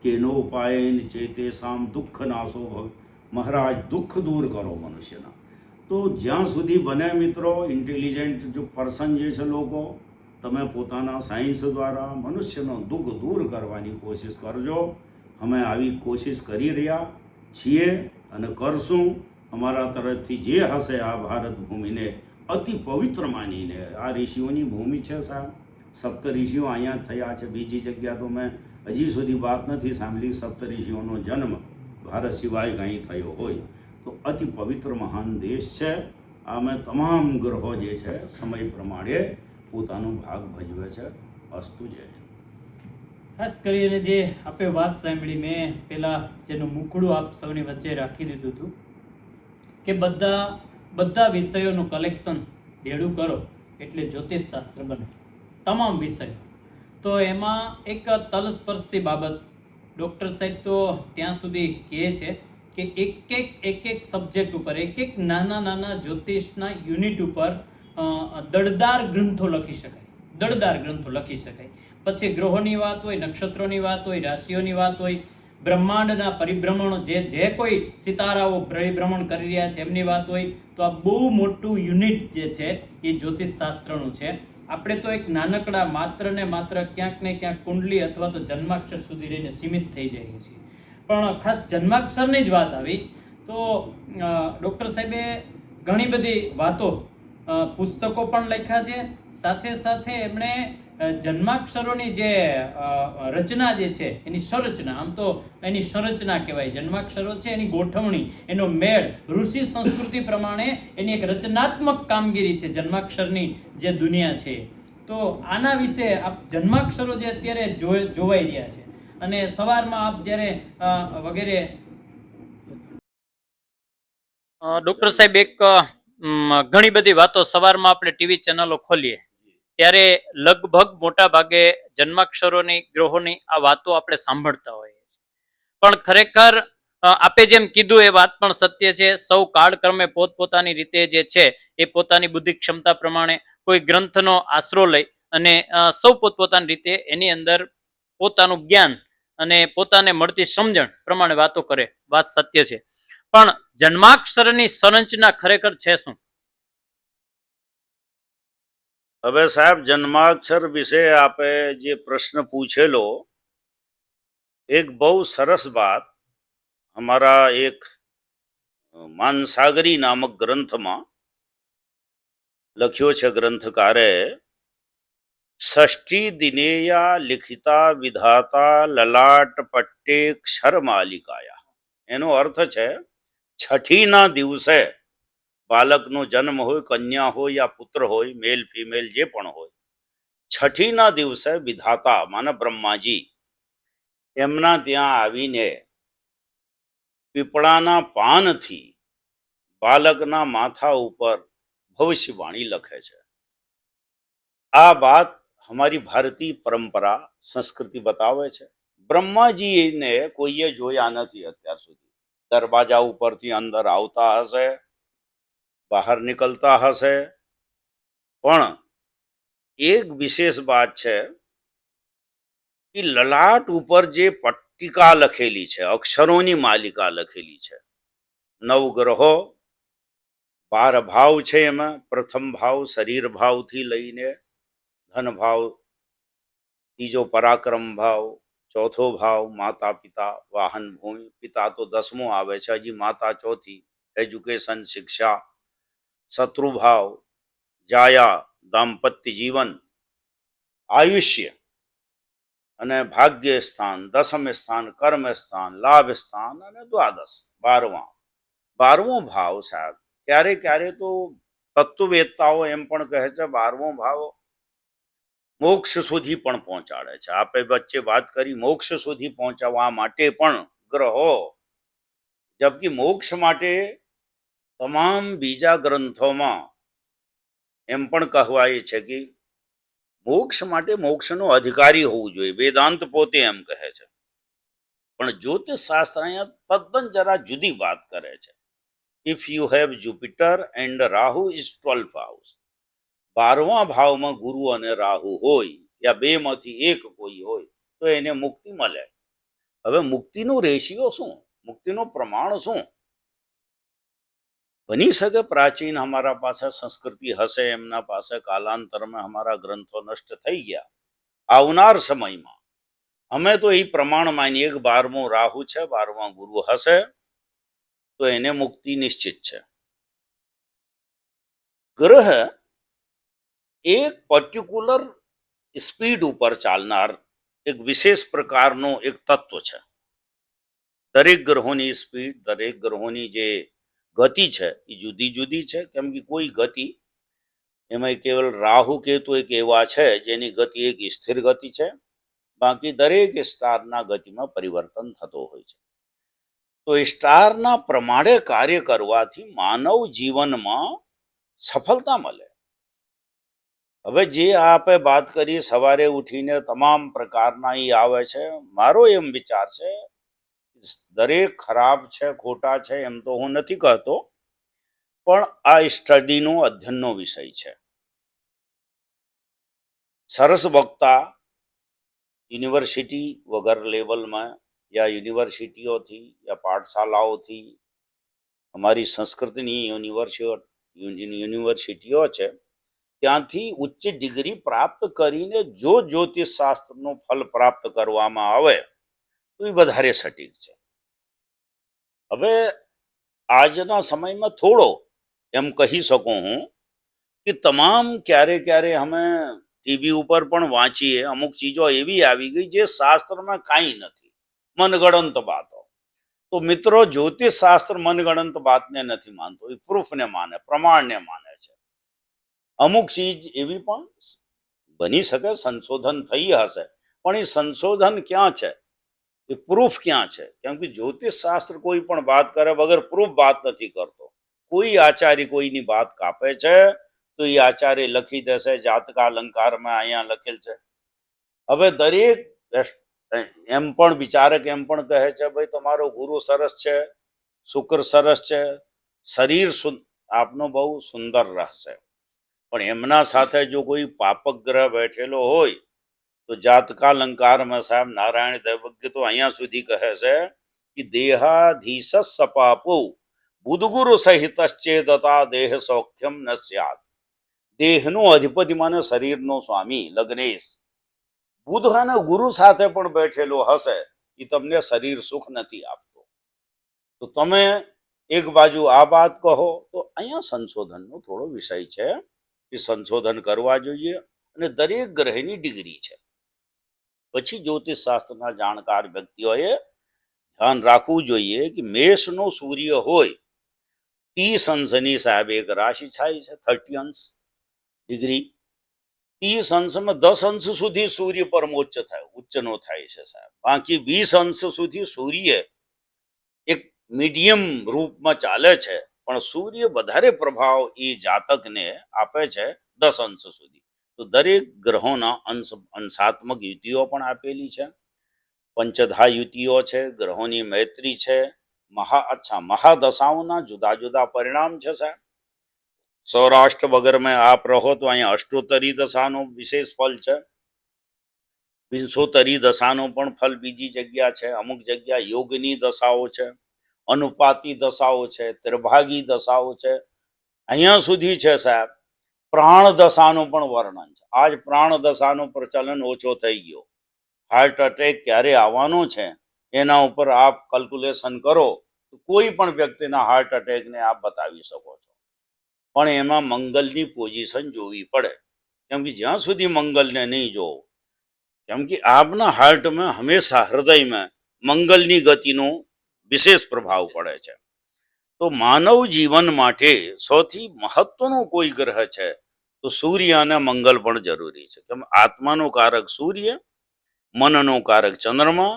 કે નો ઉપાયન ચેતે સામ દુઃખ નાશો ભવ. મહારાજ દુઃખ દૂર કરો મનુષ્યના. તો જ્યાં સુધી બને મિત્રો, ઇન્ટેલિજન્ટ જો પર્સન જે છે લોકો, તમે પોતાના સાયન્સ દ્વારા મનુષ્યનો દુઃખ દૂર કરવાની કોશિશ કરજો. અમે આવી કોશિશ કરી રહ્યા છીએ અને કરશું. અમારા તરફથી જે હશે આ ભારત ભૂમિને અતિ પવિત્ર માનીને, આ ઋષિઓની ભૂમિ છે સાહેબ. સપ્ત ઋષિઓ અહીંયા થયા છે, બીજી જગ્યા તો મેં હજી સુધી વાત નથી સાંભળી સપ્ત ઋષિઓનો જન્મ ભારત સિવાય કંઈ થયો હોય. તો અતિ પવિત્ર મહાન દેશ છે. આમાં તમામ ગ્રહો જે છે સમય પ્રમાણે પોતાનો ભાગ ભજવે છે. અસ્તુ જય. ખાસ કરીને જે આપે વાત સાંભળી, મેં પેલા જેનું મુખડું આપ સૌની વચ્ચે રાખી દીધું હતું કે બધા વિષયોનું કલેક્શન ભેળું કરો એટલે જ્યોતિષ શાસ્ત્ર બને. તમામ વિષયો. તો એમાં એક તલસ્પર્શી બાબત ડૉક્ટર સાહેબ તો ત્યાં સુધી કહે છે કે એક સબ્જેક્ટ ઉપર, એક નાના જ્યોતિષના યુનિટ ઉપર દળદાર ગ્રંથો લખી શકાય. પછી ગ્રહોની વાત હોય, નક્ષત્રોની વાત હોય, રાશિઓની વાત હોય, બ્રહ્માંડના પરિભ્રમણો, જે કોઈ સિતારાઓ પરિભ્રમણ કરી રહ્યા છે એમની વાત હોય. તો આ બહુ મોટું યુનિટ જે છે એ જ્યોતિષ શાસ્ત્રનું છે. આપણે તો એક નાનકડા માત્ર ને માત્ર ક્યાંક ને ક્યાંક કુંડલી અથવા તો જન્માક્ષર સુધી રહીને સીમિત થઈ જઈએ છીએ. પણ ખાસ જન્માક્ષરની જ વાત આવી તો ડૉક્ટર સાહેબે ઘણી બધી વાતો, પુસ્તકો પણ લખ્યા છે. સાથે સાથે એમણે જન્માક્ષરોની જે રચના જે છે એની સંરચના, આમ તો એની સંરચના કહેવાય, જન્માક્ષરો છે એની ગોઠવણી, એનો મેળ, ઋષિ સંસ્કૃતિ પ્રમાણે એની એક રચનાત્મક કામગીરી છે જન્માક્ષરની જે દુનિયા છે. તો આના વિશે આપ જન્માક્ષરો જે અત્યારે જોવાઈ રહ્યા છે અને સવારમાં આપ જ્યારે વગેરે ડોક્ટર સાહેબ, એક ઘણી બધી વાતો સવારમાં આપણે ટીવી ચેનલો ખોલીએ ત્યારે લગભગ મોટા ભાગે જન્માક્ષરોની ગ્રહોની આ વાતો આપણે સાંભળતા હોઈએ છીએ. પણ ખરેખર આપે જેમ કીધું એ વાત પણ સત્ય છે. સૌ કાળક્રમે પોતપોતાની રીતે જે છે એ પોતાની બુદ્ધિ ક્ષમતા પ્રમાણે કોઈ ગ્રંથનો આશરો લઈ અને સૌ પોતપોતાની રીતે એની અંદર પોતાનું જ્ઞાન અને પોતાને મળતી સમજણ પ્રમાણે વાતો કરે, વાત સત્ય છે. પણ જન્માક્ષરની સંરચના ખરેખર છે શું? હવે સાહેબ, જન્માક્ષર વિશે આપે જે પ્રશ્ન પૂછેલો, એક બહુ સરસ વાત हमारा एक मानसागरी नामक ग्रंथ में लख्यो छे ग्रंथकारे, षष्ठी दिनेया लिखिता विधाता ललाट पट्टे क्षर मालिकाया. एनो अर्थ छे छठी ना दिवसे बालकनो जन्म होय, कन्या हो या पुत्र होय, मेल फीमेल जे पण होय, छठी ना दिवसे विधाता माने ब्रह्माजी एमना त्यां आवीने पीपळाना पानथी बालकना माथा ऊपर भविष्यवाणी लखे छे. आ बात हमारी भारतीय परंपरा संस्कृति बतावे छे. ब्रह्माजी ने कोईए जोया नथी अत्यार सुधी. दरवाजा उपरथी अंदर आवता हशे, बहार निकलता हशे, पण एक विशेष बात छे कि ललाट ऊपर जे पट्टिका लखेली छे, अक्षरोनी मालिका लखेली छे, नवग्रहो 12 भाव छे. एमां प्रथम भाव शरीर भाव थी लईने धन भाव, तीजो पराक्रम भाव, चौथो भाव माता पिता वाहन भूमि, पिता तो 10मो आवे छे, हजी माता चौथी, एज्युकेशन शिक्षा, शत्रु भाव जाया दाम्पत्य जीवन, आयुष्य अने भाग्य स्थान, 10म स्थान कर्म स्थान, लाभ स्थान अने द्वादश 12मो भाव. साहब, क्यारे क्यारे तो तत्ववेत्ताओ एम पण कहे छे 12मो भाव मोक्ष सुधी पण पहोंचाड़े छे. आपे वच्चे बात करी मोक्ष सुधी पहोंचवा माटे पण ग्रहो, जबकि मोक्ष माटे तमाम बीजा ग्रंथोमां एम पण कहेवाय छे कि मोक्ष माटे मोक्षनो अधिकारी होवुं जोईए. वेदांत पोते एम कहे छे. पण ज्योतिष शास्त्र अहींया तद्दन जरा जुदी बात करे छे. If you have Jupiter and Rahu is 12th house, 12મા ભાવમાં ગુરુ અને રાહુ હોય યા બેમાંથી એક કોઈ હોય તો એને મુક્તિ મળે. હવે મુક્તિનો રેશિયો શું, મુક્તિનો પ્રમાણ શું? બની શકે પ્રાચીન हमारा પાસે સંસ્કૃતિ હશે, એમના પાસે કાલાંતરમાં हमारा ગ્રંથો નષ્ટ થઈ ગયા. આવનાર સમયમાં અમે તો એ પ્રમાણ માનીએ કે 12મો રાહુ છે, 12મા ગુરુ હશે તો એને મુક્તિ નિશ્ચિત છે. ગ્રહ एक पर्टिक्युलर स्पीड ऊपर चालनार एक विशेष प्रकारनो एक तत्व छे. दरेक ग्रहोनी स्पीड, दरेक ग्रहोनी जे गति छे ए जुदी जुदी छे. केम कि कोई गति एमां केवल राहु केतु एक एवा छे जेनी गति एक स्थिर गति छे, बाकी दरेक स्टारना गतिमां परिवर्तन थतो होय छे. तो स्टारना प्रमाणे कार्य करवाथी मानव जीवनमां सफलता मळे. હવે જે આપે વાત કરી સવારે ઉઠીને તમામ પ્રકારના ઈ આવે છે, મારો એમ વિચાર છે દરેક ખરાબ છે, ખોટા છે એમ તો હું નથી કહેતો, પણ આ સ્ટડીનો અધ્યયનનો વિષય છે. સરસ વક્તા યુનિવર્સિટી વગર લેવલમાં या યુનિવર્સિટીઓથી या પાઠશાલાઓથી અમારી સંસ્કૃતિની યુનિવર્સિટીઓ છે ત્યાંથી ઉચ્ચ ડિગ્રી પ્રાપ્ત કરીને જો જ્યોતિષ શાસ્ત્રનો ફલ પ્રાપ્ત કરવામાં આવે તો એ વધારે સટીક છે. હવે આજના સમયમાં થોડો એમ કહી શકું હું કે તમામ ક્યારે ક્યારે અમે ટીવી ઉપર પણ વાંચીએ, અમુક ચીજો એવી આવી ગઈ જે શાસ્ત્રમાં કાંઈ નથી, મનગણંત વાતો. તો મિત્રો, જ્યોતિષ શાસ્ત્ર મનગણંત વાતને નથી માનતો, એ પ્રૂફને માને, પ્રમાણને માને છે. અમુક ચીજ એવી પણ બની શકે, સંશોધન થઈ હશે, પણ એ સંશોધન ક્યાં છે, એ પ્રૂફ ક્યાં છે? કેમ કે જ્યોતિષ શાસ્ત્ર કોઈ પણ વાત કરે વગર પ્રૂફ વાત નથી કરતો. કોઈ આચાર્ય કોઈની વાત કાપે છે તો એ આચાર્ય લખી દેશે જાતકા અલંકારમાં અહીંયા લખેલ છે. હવે દરેક એમ પણ વિચારક એમ પણ કહે છે, ભાઈ તમારો ગુરુ સરસ છે, શુક્ર સરસ છે, શરીર આપનો બહુ સુંદર રહેશે, પણ એમના સાથે જો કોઈ પાપક ગ્રહ બેઠેલો હોય તો જાતકા અલંકારમાં સાહેબ નારાયણ દૈવજ્ઞ તો અહીંયા સુધી કહે છે કે દેહાધીશ સપાપો બુધગુરુ સહિત ચેદતા દેહ સૌખ્યમ ન સ્યાદ. દેહનો અધિપતિ માને શરીરનો સ્વામી લગ્નેશ બુધ અને ગુરુ સાથે પણ બેઠેલો હશે, એ તમને શરીર સુખ નથી આપતો. તો તમે એક બાજુ આ વાત કહો, તો અહીંયા સંશોધનનો થોડો વિષય છે, એ સંશોધન કરવા જોઈએ. અને દરેક ગ્રહની ડિગ્રી છે. પછી જ્યોતિષ શાસ્ત્રના જાણકાર વ્યક્તિઓએ ધ્યાન રાખવું જોઈએ કે મેષનો સૂર્ય હોય 30 અંશની સાહેબ એક રાશિ થાય છે, 30 અંશ ડિગ્રી. 30 અંશમાં 10 અંશ સુધી સૂર્ય પરમોચ્ચ થાય, ઉચ્ચનો થાય છે સાહેબ. બાકી 20 અંશ સુધી સૂર્ય એક મીડિયમ રૂપમાં ચાલે છે, પણ સૂર્ય વધારે પ્રભાવ એ જાતકને આપે છે 10 અંશ સુધી. તો દરેક ગ્રહોના અંશાત્મક યુતિઓ પણ આપેલી છે, પંચધા યુતિઓ છે, ગ્રહોની મૈત્રી છે, મહાદશાઓના જુદા જુદા પરિણામ છે સાહેબ. સૌરાષ્ટ્ર વગરમાં આપ રહો તો અહીંયા અષ્ટોત્તરી દશાનો વિશેષ ફલ છે, વિંશોત્તરી દશાનો પણ ફલ બીજી જગ્યા છે, અમુક જગ્યા યોગની દશાઓ છે, અનુપાતી દશાઓ છે, ત્રિભાગી દશાઓ છે, અહીંયા સુધી છે સાહેબ પ્રાણ દશાનું પણ વર્ણન છે. આજ પ્રાણ દશાનું પ્રચલન ઓછો થઈ ગયો. હાર્ટ એટેક ક્યારે આવવાનો છે એના ઉપર આપ કેલ્ક્યુલેશન કરો તો કોઈ પણ વ્યક્તિના હાર્ટ એટેકને આપ બતાવી શકો છો, પણ એમાં મંગલની પોઝિશન જોવી પડે. કેમ કે જ્યાં સુધી મંગલને નહીં જોવો, કેમ કે આપના હાર્ટમાં હંમેશા હૃદયમાં મંગલની ગતિનો વિશેષ પ્રભાવ પડે છે. તો માનવ જીવન માટે સૌથી મહત્વનો કોઈ ગ્રહ છે તો સૂર્ય અને મંગલ પણ જરૂરી છે. કેમ આત્માનો કારક સૂર્ય, મનનો કારક ચંદ્રમા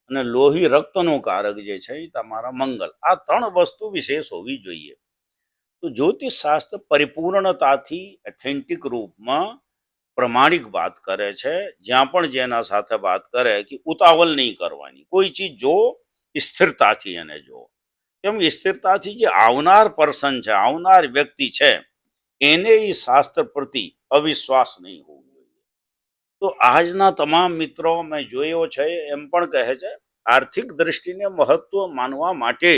અને લોહી રક્તનો કારક જે છે એ તમારા મંગલ. આ 3 વસ્તુ વિશેષ હોવી જોઈએ. તો જ્યોતિષ શાસ્ત્ર પરિપૂર્ણતાથી એથેન્ટિક રૂપમાં પ્રમાણિક વાત કરે છે. જ્યાં પણ જેના સાથે વાત કરે કે ઉતાવળ નહીં કરવાની, કોઈ ચીજ જો સ્થિરતાથી એને જો. કેમ સ્થિરતાથી જે આવનાર પર્સન છે, આવનાર વ્યક્તિ છે, એને એ શાસ્ત્ર પ્રતિ અવિશ્વાસ નહીં હોવો જોઈએ. તો આજના તમામ મિત્રો મેં જોયો છે એમ પણ કહે છે આર્થિક દ્રષ્ટિને મહત્વ માનવા માટે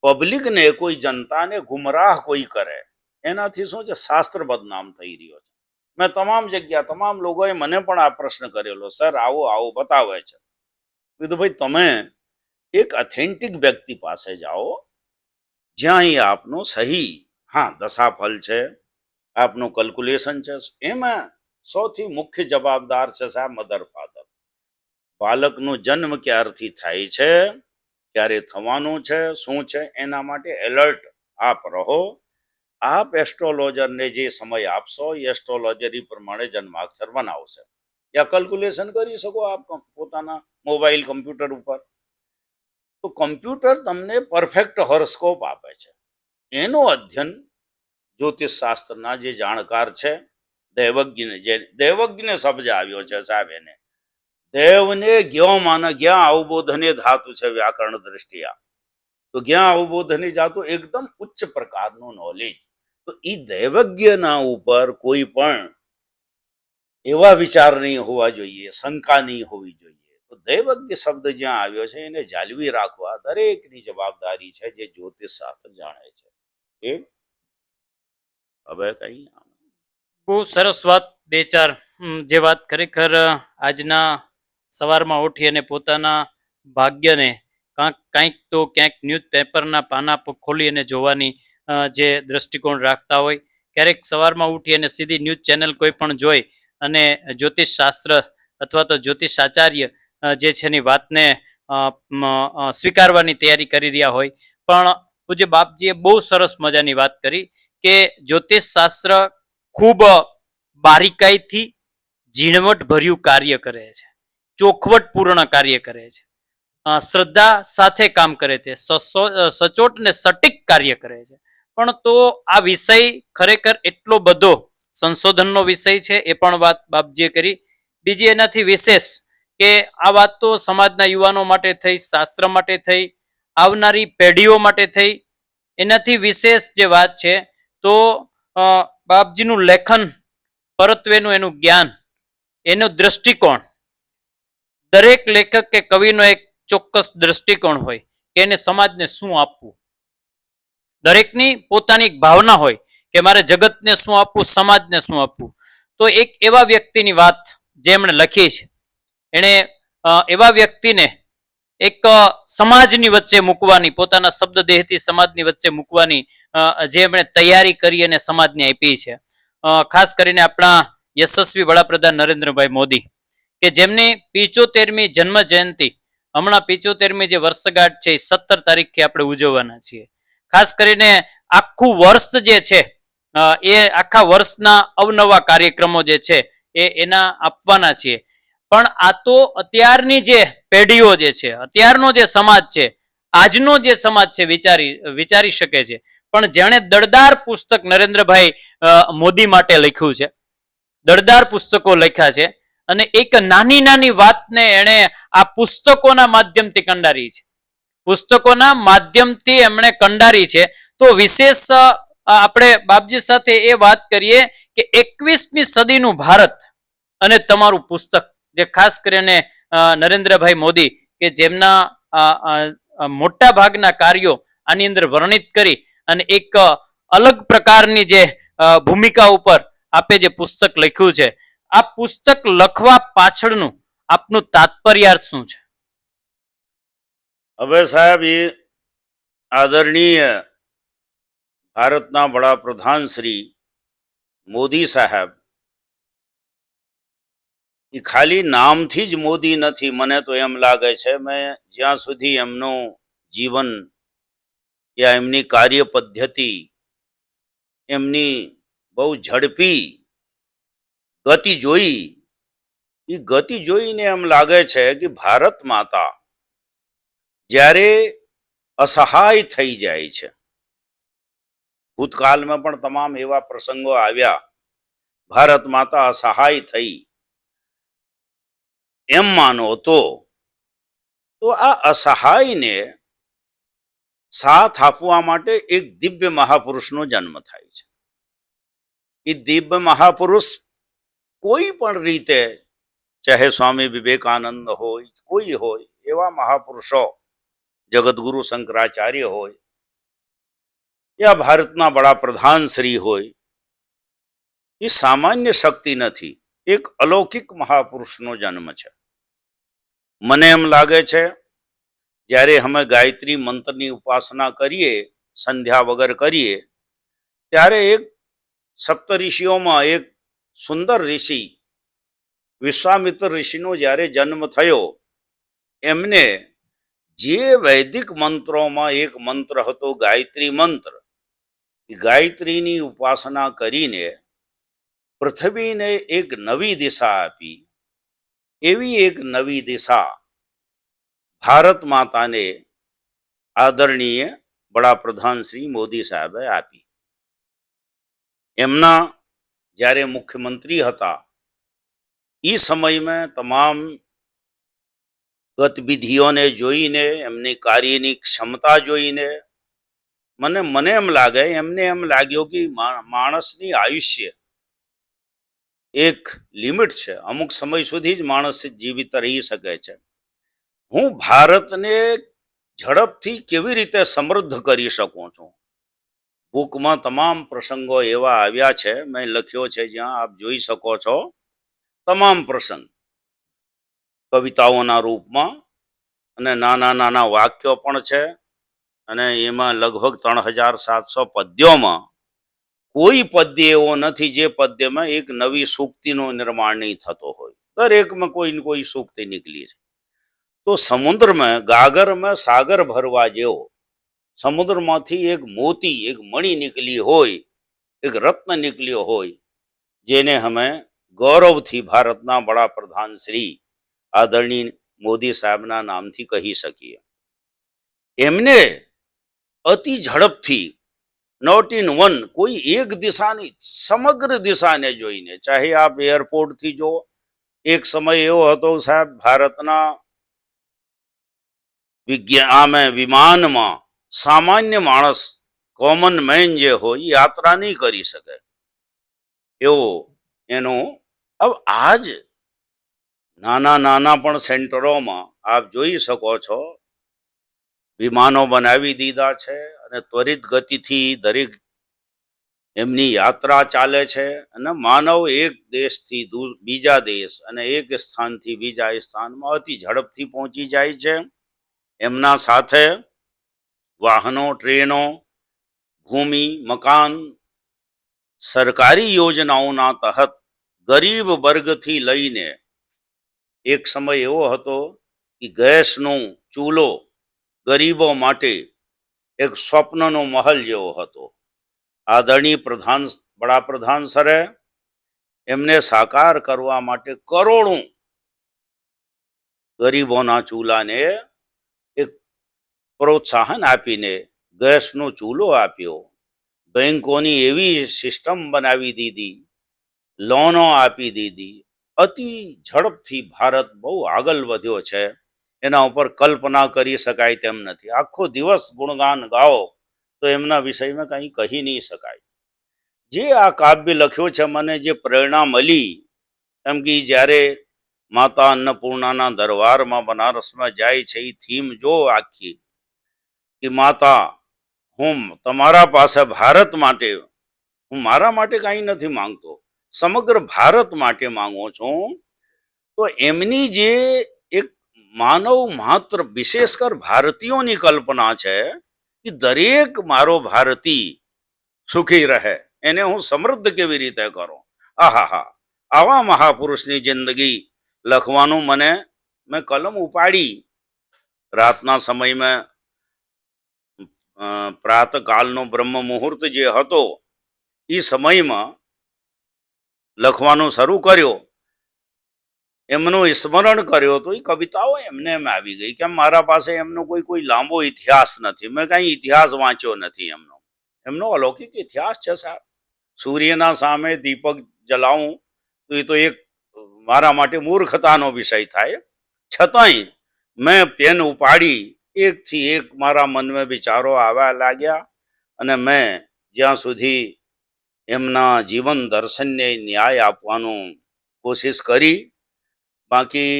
પબ્લિકને, કોઈ જનતાને ગુમરાહ કોઈ કરે એનાથી શું છે, શાસ્ત્ર બદનામ થઈ રહ્યો છે. મેં તમામ જગ્યા તમામ લોકોએ મને પણ આ પ્રશ્ન કરેલો, સર આવો આવો બતાવે છે. કીધું ભાઈ તમે એક ઓથેન્ટિક વ્યક્તિ પાસે જાઓ જ્યાં એ આપનો સહી, હા દશાફલ છે, આપનું કેલ્ક્યુલેશન છે, એમાં સૌથી મુખ્ય જવાબદાર છે સાહેબ મધર ફાધર. બાળકનો જન્મ ક્યારથી થાય છે, ક્યારે થવાનું છે, શું છે, એના માટે એલર્ટ આપ રહો. આપ એસ્ટ્રોલોજરને જે સમય આપશો એ એસ્ટ્રોલોજર પ્રમાણે જન્માક્ષર બનાવશે, યા કેલ્ક્યુલેશન કરી શકો આપ પોતાના મોબાઈલ કમ્પ્યુટર ઉપર. તો કમ્પ્યુટર તમને પરફેક્ટ હોરોસ્કોપ આપે છે. એનું અધ્યયન જ્યોતિષ શાસ્ત્રના જે જાણકાર છે, દૈવજ્ઞને શબ્દ આવ્યો છે સાહેબ, એને દેવને જ્ઞ માને, જ્ઞાન અવબોધને ધાતુ છે વ્યાકરણ દ્રષ્ટિયા. તો જ્ઞાન અવબોધની જાતું એકદમ ઉચ્ચ પ્રકારનું નોલેજ. તો એ દૈવજ્ઞના ઉપર કોઈ પણ એવા વિચાર નહીં હોવા જોઈએ, શંકા નહીં હોવી જોઈએ. તો દૈવજ્ઞ શબ્દ જ્યાં આવ્યો છે એને જાળવી રાખવા દરેકની જવાબદારી છે જે જ્યોતિષ શાસ્ત્ર જાણે છે. હવે કઈ બહુ સરસ વાત, 2-4 જે વાત ખરેખર આજના સવારમાં ઉઠી અને પોતાના ભાગ્યને કાંઈક તો ક્યાંક ન્યૂઝ પેપરના પાના ખોલી અને જોવાની જે દ્રષ્ટિકોણ રાખતા હોય, ક્યારેક સવારમાં ઉઠી અને સીધી ન્યૂઝ ચેનલ કોઈ પણ જોઈ અને જ્યોતિષ શાસ્ત્ર અથવા તો જ્યોતિષ આચાર્ય જે છે એની વાતને સ્વીકારવાની તૈયારી કરી રહ્યા હોય. પણ પૂજ્ય બાપજીએ બહુ સરસ મજાની વાત કરી કે જ્યોતિષ શાસ્ત્ર ખૂબ બારીકાઈથી ઝીણવટભર્યું કાર્ય કરે છે, ચોખવટપૂર્ણ કાર્ય કરે છે, શ્રદ્ધા સાથે કામ કરે છે, સચોટ ને સટીક કાર્ય કરે છે. પણ તો આ વિષય ખરેખર એટલો બધો સંશોધનનો વિષય છે, એ પણ વાત બાપજીએ કરી. બીજી એનાથી વિશેષ કે આ વાત તો સમાજના યુવાનો માટે થઈ, શાસ્ત્ર માટે થઈ, આવનારી પેઢીઓ માટે થઈ. એનાથી વિશેષ જે વાત છે તો બાપજીનું લેખન પરત્વેનું એનું જ્ઞાન, એનો દ્રષ્ટિકોણ, દરેક લેખક કે કવિનો એક ચોક્કસ દ્રષ્ટિકોણ હોય કે એને સમાજને શું આપવું. દરેકની પોતાની ભાવના હોય કે મારે જગતને શું આપવું, સમાજને શું આપવું. તો એક એવા વ્યક્તિની વાત જે એમણે લખી છે, એણે એવા વ્યક્તિને એક સમાજની વચ્ચે મૂકવાની, પોતાના શબ્દ દેહથી સમાજની વચ્ચે મૂકવાની જે એમણે તૈયારી કરી અને સમાજને આપી છે. ખાસ કરીને આપણા યશસ્વી વડાપ્રધાન નરેન્દ્રભાઈ મોદી, કે જેમની 75મી જન્મ જયંતિ, હમણાં 75મી જે વર્ષગાંઠ છે એ 17 તારીખથી આપણે ઉજવવાના છીએ. ખાસ કરીને આખું વર્ષ જે છે એ આખા વર્ષના અવનવા કાર્યક્રમો જે છે એના આપવાના છીએ. પણ આ તો અત્યારની જે પેઢીઓ જે છે, અત્યારનો જે સમાજ છે, આજનો જે સમાજ છે વિચારી શકે છે. પણ જેણે દળદાર પુસ્તક નરેન્દ્રભાઈ મોદી માટે લખ્યું છે, દળદાર પુસ્તકો લખ્યા છે, અને એક નાની નાની વાતને એણે આ પુસ્તકોના માધ્યમથી કંડારી છે, પુસ્તકોના માધ્યમથી એમણે કંડારી છે. તો વિશેષ આપણે બાપજી સાથે એ વાત કરીએ કે 21મી સદીનું ભારત અને તમારું પુસ્તક, જે ખાસ કરીને નરેન્દ્રભાઈ મોદી કે જેમના મોટા ભાગના કાર્યો આની અંદર વર્ણિત કરી અને એક અલગ પ્રકારની જે ભૂમિકા ઉપર આપે જે પુસ્તક લખ્યું છે, આ પુસ્તક લખવા પાછળનું આપનું તાત્પર્યાર્થ શું છે? હવે સાહેબ, એ આદરણીય ભારતના વડાપ્રધાન શ્રી મોદી સાહેબ એ ખાલી નામથી જ મોદી નથી. મને તો એમ લાગે છે, મેં જ્યાં સુધી એમનું જીવન યા એમની કાર્ય પદ્ધતિ, એમની બહુ ઝડપી ગતિ જોઈ, એ ગતિ જોઈને એમ લાગે છે કે ભારત માતા જ્યારે અસહાય થઈ જાય છે, ભૂતકાળમાં પણ તમામ એવા પ્રસંગો આવ્યા, ભારત માતા અસહાય થઈ એમ માનો તો આ અસહાયને સાથ આપવા માટે એક દિવ્ય મહાપુરુષનો જન્મ થાય છે. એ દિવ્ય મહાપુરુષ કોઈ પણ રીતે, ચાહે સ્વામી વિવેકાનંદ હોય, કોઈ હોય, એવા મહાપુરુષો, જગતગુરુ શંકરાચાર્ય હોય, યા ભારતના વડાપ્રધાન શ્રી હોય, એ સામાન્ય શક્તિ નથી, એક અલૌકિક મહાપુરુષનો જન્મ છે. મને એમ લાગે છે, જ્યારે અમે ગાયત્રી મંત્રની ઉપાસના કરીએ, સંધ્યા વગર કરીએ, ત્યારે એક સપ્તઋષિઓમાં એક સુંદર ઋષિ વિશ્વામિત્ર ઋષિનો જ્યારે જન્મ થયો, એમને જે વૈદિક મંત્રોમાં એક મંત્ર હતો ગાયત્રી મંત્ર, ગાયત્રીની ઉપાસના કરીને પૃથ્વીને એક નવી દિશા આપી. એવી એક નવી દિશા ભારત માતાને આદરણીય વડાપ્રધાન શ્રી મોદી સાહેબે આપી. એમના જ્યારે મુખ્યમંત્રી હતા એ સમયમાં તમામ ગતિવિધિઓને જોઈને, એમની કાર્યની ક્ષમતા જોઈને મને એમ લાગે, એમને એમ લાગ્યો કે માણસની આયુષ્ય એક લિમિટ છે, અમુક સમય સુધી જ માણસ જીવિત રહી શકે છે. હું ભારતને ઝડપથી કેવી રીતે સમૃદ્ધ કરી શકું છું. બુકમાં તમામ પ્રસંગો એવા આવ્યા છે, મેં લખ્યો છે, જ્યાં આપ જોઈ શકો છો, તમામ પ્રસંગ કવિતાઓના રૂપમાં, અને નાના નાના વાક્યો પણ છે, અને એમાં લગભગ 3700 પદ્યોમાં કોઈ પદ્ય એવો નથી જે પદ્યમાં એક નવી સૂક્તિનો નિર્માણ નહીં થતો હોય. દરેકમાં કોઈ ને કોઈ સૂક્તિ નીકળી છે. તો સમુદ્રમાં ગાગરમાં સાગર ભરવા જેવો સમુદ્રમાંથી એક મોતી, એક મણી નીકળી હોય, એક રત્ન નીકળ્યો હોય, જેને અમે ગૌરવથી ભારતના વડાપ્રધાન શ્રી આદરણીય મોદી સાહેબના નામથી કહી શકીએ. એમને અતિ ઝડપથી નોટ ઇન વન, કોઈ એક દિશાની, સમગ્ર દિશાને જોઈને, ચાહે આપ એરપોર્ટથી જો, એક સમય એવો હતો સાહેબ, ભારતના વિમાનમાં સામાન્ય માણસ, કોમન મેન જે હોય, યાત્રા નહીં કરી શકે એવો એનો. હવે આજ નાના નાના પણ સેન્ટરોમાં આપ જોઈ શકો છો, વિમાનો બનાવી દીધા છે અને ત્વરિત ગતિથી દરેક એમની યાત્રા ચાલે છે અને માનવ એક દેશથી બીજા દેશ અને એક સ્થાનથી બીજા સ્થાનમાં અતિ ઝડપથી પહોંચી જાય છે. એમના સાથે વાહનો, ટ્રેનો, ભૂમિ, મકાન, સરકારી યોજનાઓના તહત ગરીબ વર્ગથી લઈને, એક સમય એવો હતો કે ગેસનો ચૂલો ગરીબો માટે એક સ્વપ્નનો મહલ જેવો હતો. આદરણીય વડાપ્રધાન સરે એમને સાકાર કરવા માટે કરોડો ગરીબોના ચૂલાને એક પ્રોત્સાહન આપીને ગેસનો ચૂલો આપ્યો. બેંકોની એવી સિસ્ટમ બનાવી દીધી, લોનો આપી દીધી. અતિ ઝડપથી ભારત બહુ આગળ વધ્યો છે, એના ઉપર કલ્પના કરી શકાય તેમ નથી. આખો દિવસ ગુણગાન ગાઓ તો એમના વિષયમાં કંઈ કહી નહીં શકાય. જે આ કાવ્ય લખ્યો છે, મને જે પ્રેરણા મળી, એમ કે જ્યારે માતા અન્નપૂર્ણાના દરબારમાં બનારસમાં જાય છે, એ થીમ જો આખી, કે માતા, હું તમારા પાસે ભારત માટે, હું મારા માટે કંઈ નથી માંગતો, સમગ્ર ભારત માટે માંગુ છું. તો એમની જે એક માનવ માત્ર, વિશેષકર ભારતીયોની કલ્પના છે કે દરેક મારો ભારતીય સુખી રહે, એને હું સમૃદ્ધ કેવી રીતે કરું. આહા, આવા મહાપુરુષની જિંદગી લખવાનું મેં કલમ ઉપાડી. રાતના સમયમાં પ્રાતકાલનો બ્રહ્મ મુહૂર્ત જે હતો, એ સમયમાં લખવાનું શરૂ કર્યો. એમનું સ્મરણ કર્યો તો એ કવિતાઓ એમને એમ આવી ગઈ કે મારા પાસે એમનો કોઈ લાંબો ઇતિહાસ નથી, મેં કાંઈ ઇતિહાસ વાંચ્યો નથી. એમનો અલૌકિક ઇતિહાસ છે સાહેબ. સૂર્યના સામે દીપક જલાવું તો એ તો એક મારા માટે મૂર્ખતાનો વિષય થાય. છતાંય મેં પેન ઉપાડી, એકથી એક મારા મનમાં વિચારો આવવા લાગ્યા અને મેં જ્યાં સુધી એમના જીવન દર્શનને ન્યાય આપવાનું કોશિશ કરી. બાકી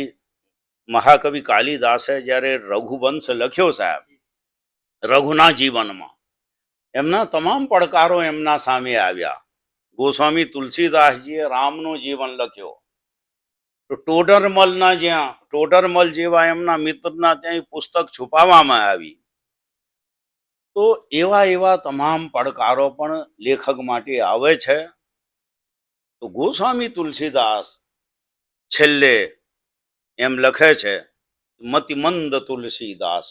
મહાકવિ કાલિદાસે જ્યારે રઘુવંશ લખ્યો સાહેબ, રઘુના જીવનમાં એમના તમામ પડકારો એમના સામે આવ્યા. ગોસ્વામી તુલસીદાસજીએ રામનું જીવન લખ્યો, તો ટોડરમલ જેવા એમના મિત્રના ત્યાં પુસ્તક છુપાવવામાં આવી. તો એવા તમામ પડકારો પણ લેખક માટે આવે છે. તો ગોસ્વામી તુલસીદાસ છેલ્લે એમ લખે છે, મતિમંદ તુલસીદાસ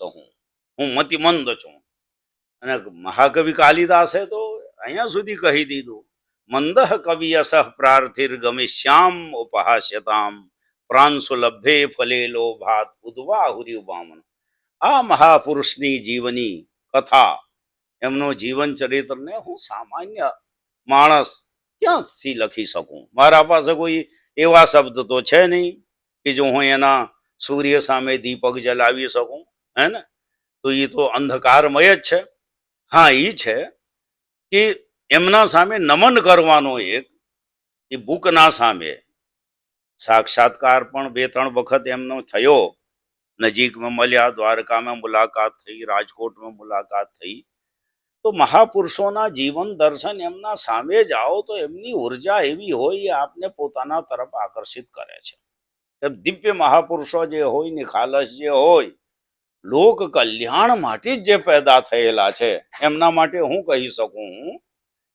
હું મતિમંદ છું. અને મહાકવિ કાલિદાસે તો અહીંયા સુધી કહી દીધું, મંદ કવિયસ પ્રાર્થિર ગમિષ્યામ ઉપહાસ્યતામ પ્રાંશુલભ્યે ફલેલો ભાત ઉદ્વાહુરી ઉબામન. આ મહાપુરુષની જીવની કથા, એમનું જીવન ચરિત્રને હું સામાન્ય માણસ ક્યાંથી લખી શકું? મારા પાસે કોઈ એવા શબ્દ તો છે નહીં કે જો હું એના સૂર્ય સામે દીપક જલાવી શકું, હે ને? તો એ તો અંધકારમય જ છે. હા, એ છે કે એમના સામે નમન કરવાનો એક, એ બુકના સામે સાક્ષાત્કાર પણ 2-3 વખત એમનો થયો. નજીકમાં મળ્યા, દ્વારકામાં મુલાકાત થઈ, રાજકોટમાં મુલાકાત થઈ. તો મહાપુરુષોના જીવન દર્શન એમના સામે જાઓ તો એમની ઉર્જા એવી હોય, એ આપને પોતાના તરફ આકર્ષિત કરે છે. દિવ્ય મહાપુરુષો જે હોય, નિખાલસ જે હોય, લોક કલ્યાણ માટે જ જે પેદા થયેલા છે, એમના માટે હું કહી શકું,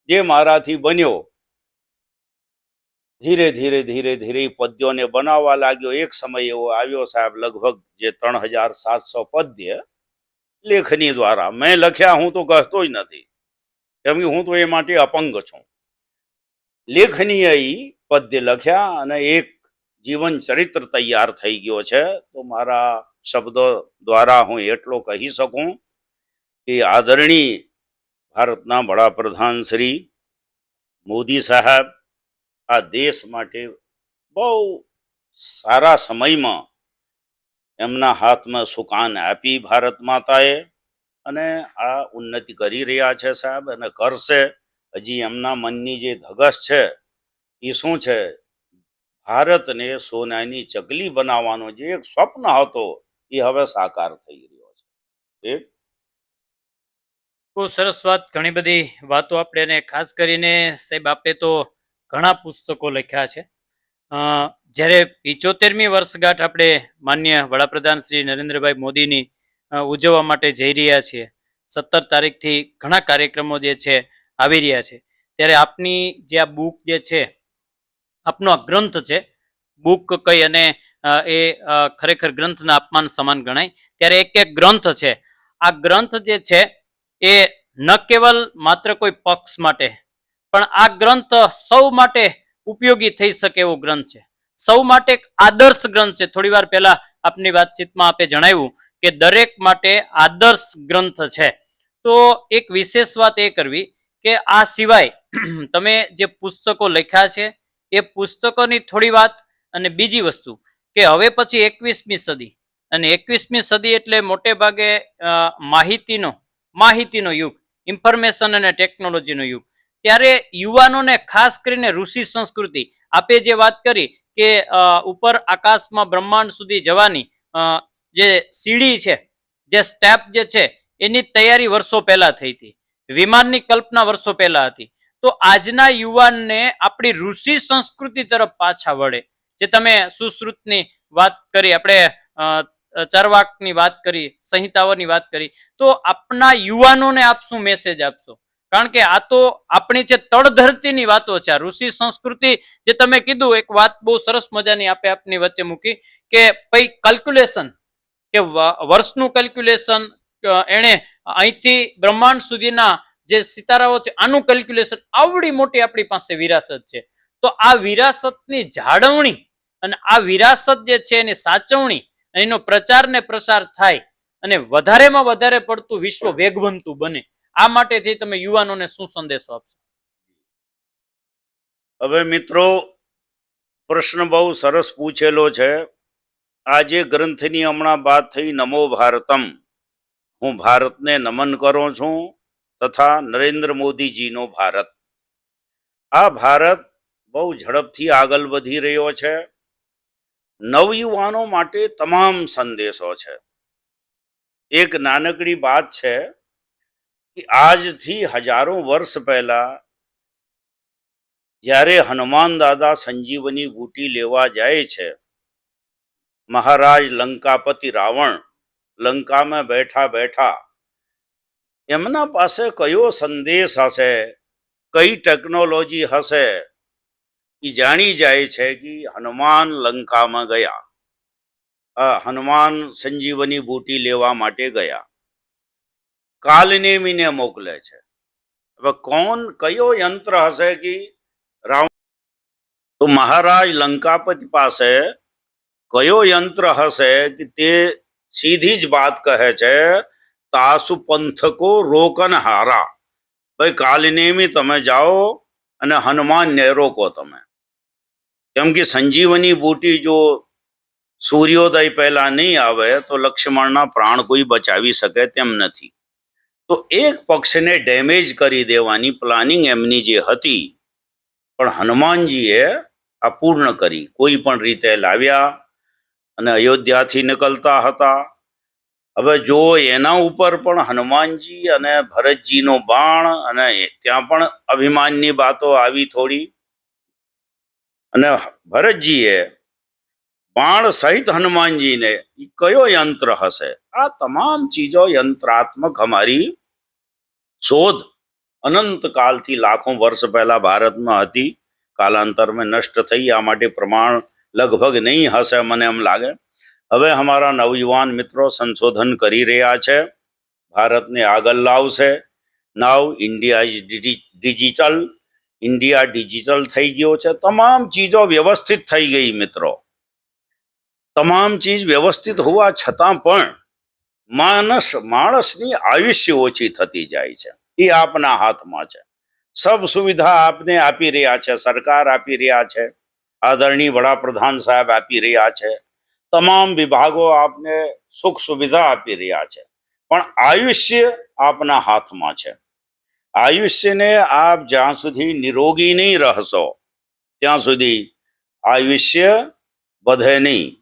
જે મારાથી બન્યો, ધીરે ધીરે ધીરે ધીરે ઈ પદ્યોને બનાવવા લાગ્યો. એક સમય એવો આવ્યો સાહેબ, લગભગ જે 3700 પદ્ય લેખની દ્વારા મેં લખ્યા. હું તો કહેતો જ નથી, કેમ કે હું તો એ માટે અપંગ છું. લેખનીય ઈ પદ્ય લખ્યા અને એક જીવન ચરિત્ર તૈયાર થઈ ગયો છે. તો મારા શબ્દો દ્વારા હું એટલો કહી શકું કે આદરણીય ભારતના વડાપ્રધાન શ્રી મોદી સાહેબ આ દેશ માટે બહુ સારા સમયમાં એમના હાથમાં સુકાન આપી ભારત માતાએ, અને આ ઉન્નતિ કરી રહ્યા છે સાહેબ, અને કરશે. હજી એમના મનની જે ધગશ છે એ શું છે, ભારતને સોનાની ચકલી બનાવવાનો જે એક સ્વપ્ન હતો એ હવે સાકાર થઈ રહ્યો છે. બહુ સરસ વાત, ઘણી બધી વાતો આપણે, અને ખાસ કરીને સાહેબ આપે તો ઘણા પુસ્તકો લખ્યા છે. જ્યારે 75મી વર્ષગાંઠ આપણે માન્ય વડાપ્રધાન શ્રી નરેન્દ્રભાઈ મોદીની ઉજવવા માટે જઈ રહ્યા છીએ, 17 તારીખથી ઘણા કાર્યક્રમો જે છે આવી રહ્યા છે, ત્યારે આપની જે આ બુક જે છે, આપનો આ ગ્રંથ છે, બુક કઈ અને એ ખરેખર ગ્રંથના અપમાન સમાન ગણાય. ત્યારે એક ગ્રંથ છે. આ ગ્રંથ જે છે એ ન કેવલ માત્ર કોઈ પક્ષ માટે, પણ આ ગ્રંથ સૌ માટે ઉપયોગી થઈ શકે એવો ગ્રંથ છે, સૌ માટે એક આદર્શ ગ્રંથ છે. થોડી વાર પહેલા આપની વાતચીતમાં આપે જણાવ્યું કે દરેક માટે આદર્શ ગ્રંથ છે. તો એક વિશેષ વાત એ કરવી કે આ સિવાય તમે જે પુસ્તકો લખ્યા છે એ પુસ્તકોની થોડી વાત, અને બીજી વસ્તુ કે હવે પછી 21મી સદી, અને 21મી સદી એટલે મોટે ભાગે માહિતીનો યુગ, ઇન્ફોર્મેશન અને ટેકનોલોજીનો યુગ. ત્યારે યુવાનોને ખાસ કરીને ઋષિ સંસ્કૃતિ, આપે જે વાત કરી કે ઉપર આકાશમાં બ્રહ્માંડ સુધી જવાની જે સીડી છે, જે સ્ટેપ જે છે, એની તૈયારી વર્ષો પહેલા થઈ હતી, વિમાનની કલ્પના વર્ષો પહેલા હતી. તો આજના યુવાનને આપણી ઋષિ સંસ્કૃતિ તરફ પાછા વળે. જે તમે સુશ્રુતની વાત કરી, આપણે ચરવાકની વાત કરી, સંહિતાઓની વાત કરી, તો આપના યુવાનોને આપ શું મેસેજ આપશો? કારણ કે આ તો આપણી જે તળધરતીની વાતો છે, આ ઋષિ સંસ્કૃતિ જે તમે કીધું, એક વાત બહુ સરસ મજાની આપે આપની વચ્ચે મૂકી કે ભાઈ કેલ્ક્યુલેશન, કે વર્ષનું કેલ્ક્યુલેશન, એને અહીંથી બ્રહ્માંડ સુધીના જે સિતારાઓ છે આનું કેલ્ક્યુલેશન, આવડી મોટી આપણી પાસે વિરાસત છે. તો આ વિરાસતની જાળવણી અને આ વિરાસત જે છે એની સાચવણી, એનો પ્રચાર ને પ્રસાર થાય અને વધારેમાં વધારે પડતું વિશ્વ વેગવંતું બને, આ માટેથી તમે યુવાનોને શું સંદેશો આપશો? હવે મિત્રો, પ્રશ્ન બહુ સરસ પૂછેલો છે. આજે ગ્રંથની હમણાં વાત થઈ, નમો ભારતમ, હું ભારતને નમન કરું છું, તથા નરેન્દ્ર મોદીજીનો ભારત. આ ભારત બહુ ઝડપથી આગળ વધી રહ્યો છે. નવયુવાનો માટે તમામ સંદેશો છે. એક નાનકડી વાત છે કે આજથી હજારો વર્ષ પહેલા જ્યારે હનુમાન દાદા સંજીવની બૂટી લેવા જાય છે, મહારાજ લંકાપતિ રાવણ લંકામાં બેઠા બેઠા એમના પાસે કયો સંદેશ હશે, કઈ ટેકનોલોજી હશે, એ જાણી જાય છે કે હનુમાન લંકામાં ગયા, હનુમાન સંજીવની બૂટી લેવા માટે ગયા. કાલનેમીને મોકલે છે. હવે કયો યંત્ર હશે કે રાવણ, તો મહારાજ લંકાપતિ પાસે કયો યંત્ર હશે કે તે સીધી જ વાત કહે છે, તાસુ પંથકો રોકન હારા, ભાઈ કાલનેમી તમે જાઓ અને હનુમાનને રોકો તમે. કેમ કે સંજીવની બૂટી જો સૂર્યોદય પહેલા નહીં આવે તો લક્ષ્મણના પ્રાણ કોઈ બચાવી શકે તેમ નથી. તો એક પક્ષને ડેમેજ કરી દેવાની પ્લાનિંગ એમની જે હતી, પણ હનુમાનજીએ આ પૂર્ણ કરી, કોઈ પણ રીતે લાવ્યા અને અયોધ્યાથી નીકળતા હતા. હવે જો એના ઉપર પણ હનુમાનજી અને ભરતજીનો બાણ, અને ત્યાં પણ અભિમાનની વાતો આવી થોડી, અને ભરતજીએ બાણ સહિત હનુમાનજીને કયો યંત્ર હશે, આ તમામ ચીજો યંત્રાત્મક હમારી શોધ અનંત કાલથી લાખો વર્ષ પહેલા ભારતમાં હતી, કાલાંતરમાં નષ્ટ થઈ. આ માટે પ્રમાણ લગભગ નહીં હશે મને એમ લાગે. હવે અમારા નવયુવાન મિત્રો સંશોધન કરી રહ્યા છે, ભારતને આગળ લાવશે. Now India is digital, India digital થઈ ગયો છે. તમામ ચીજો વ્યવસ્થિત થઈ ગઈ મિત્રો. તમામ ચીજ વ્યવસ્થિત હોવા છતાં પણ માણસની આયુષ્ય ઓછી થતી જાય છે. એ આપના હાથમાં છે. સબ સુવિધા આપને આપી રહ્યા છે, સરકાર આપી રહ્યા છે, આદરણીય વડાપ્રધાન સાહેબ આપી રહ્યા છે, તમામ વિભાગો આપને સુખ સુવિધા આપી રહ્યા છે, પણ આયુષ્ય આપના હાથમાં છે. આયુષ્યને આપ જ્યાં સુધી નિરોગી નહીં રહેશો ત્યાં સુધી આયુષ્ય વધે નહીં.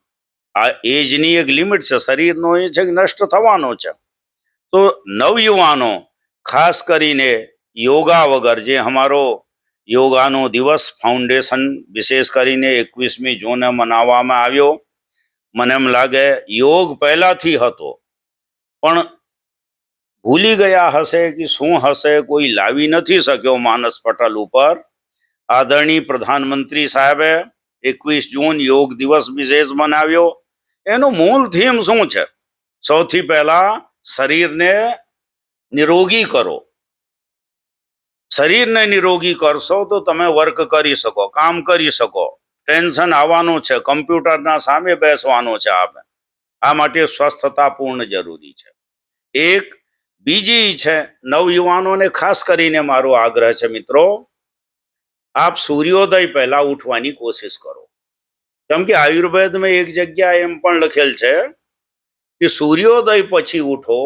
આ એજની એક લિમિટ છે, શરીરનો એ છે કે નષ્ટ થવાનો છે. તો નવયુવાનો ખાસ કરીને યોગા વગર, જે અમારો યોગાનો દિવસ ફાઉન્ડેશન વિશેષ કરીને 21મી જૂને મનાવવામાં આવ્યો, મને એમ લાગે યોગ પહેલાથી હતો પણ ભૂલી ગયા હશે કે શું હશે, કોઈ લાવી નથી શક્યો માનસ પટલ ઉપર. આદરણીય પ્રધાનમંત્રી સાહેબે 21 જૂન યોગ દિવસ વિશેષ મનાવ્યો. એનું મૂળ થીમ શું છે? સૌથી પહેલા શરીરને નિરોગી કરો. શરીરને નિરોગી કરશો તો તમે વર્ક કરી શકો, કામ કરી શકો. ટેન્શન આવવાનું છે, કમ્પ્યુટરના સામે બેસવાનું છે આપણે. આ માટે સ્વસ્થતા પૂર્ણ જરૂરી છે. એક બીજી છે, નવયુવાનોને ખાસ કરીને મારો આગ્રહ છે મિત્રો, આપ સૂર્યોદય પહેલા ઉઠવાની કોશિશ કરો. કેમ કે આયુર્વેદમાં એક જગ્યા એમ પણ લખેલ છે કે સૂર્યોદય પછી ઉઠો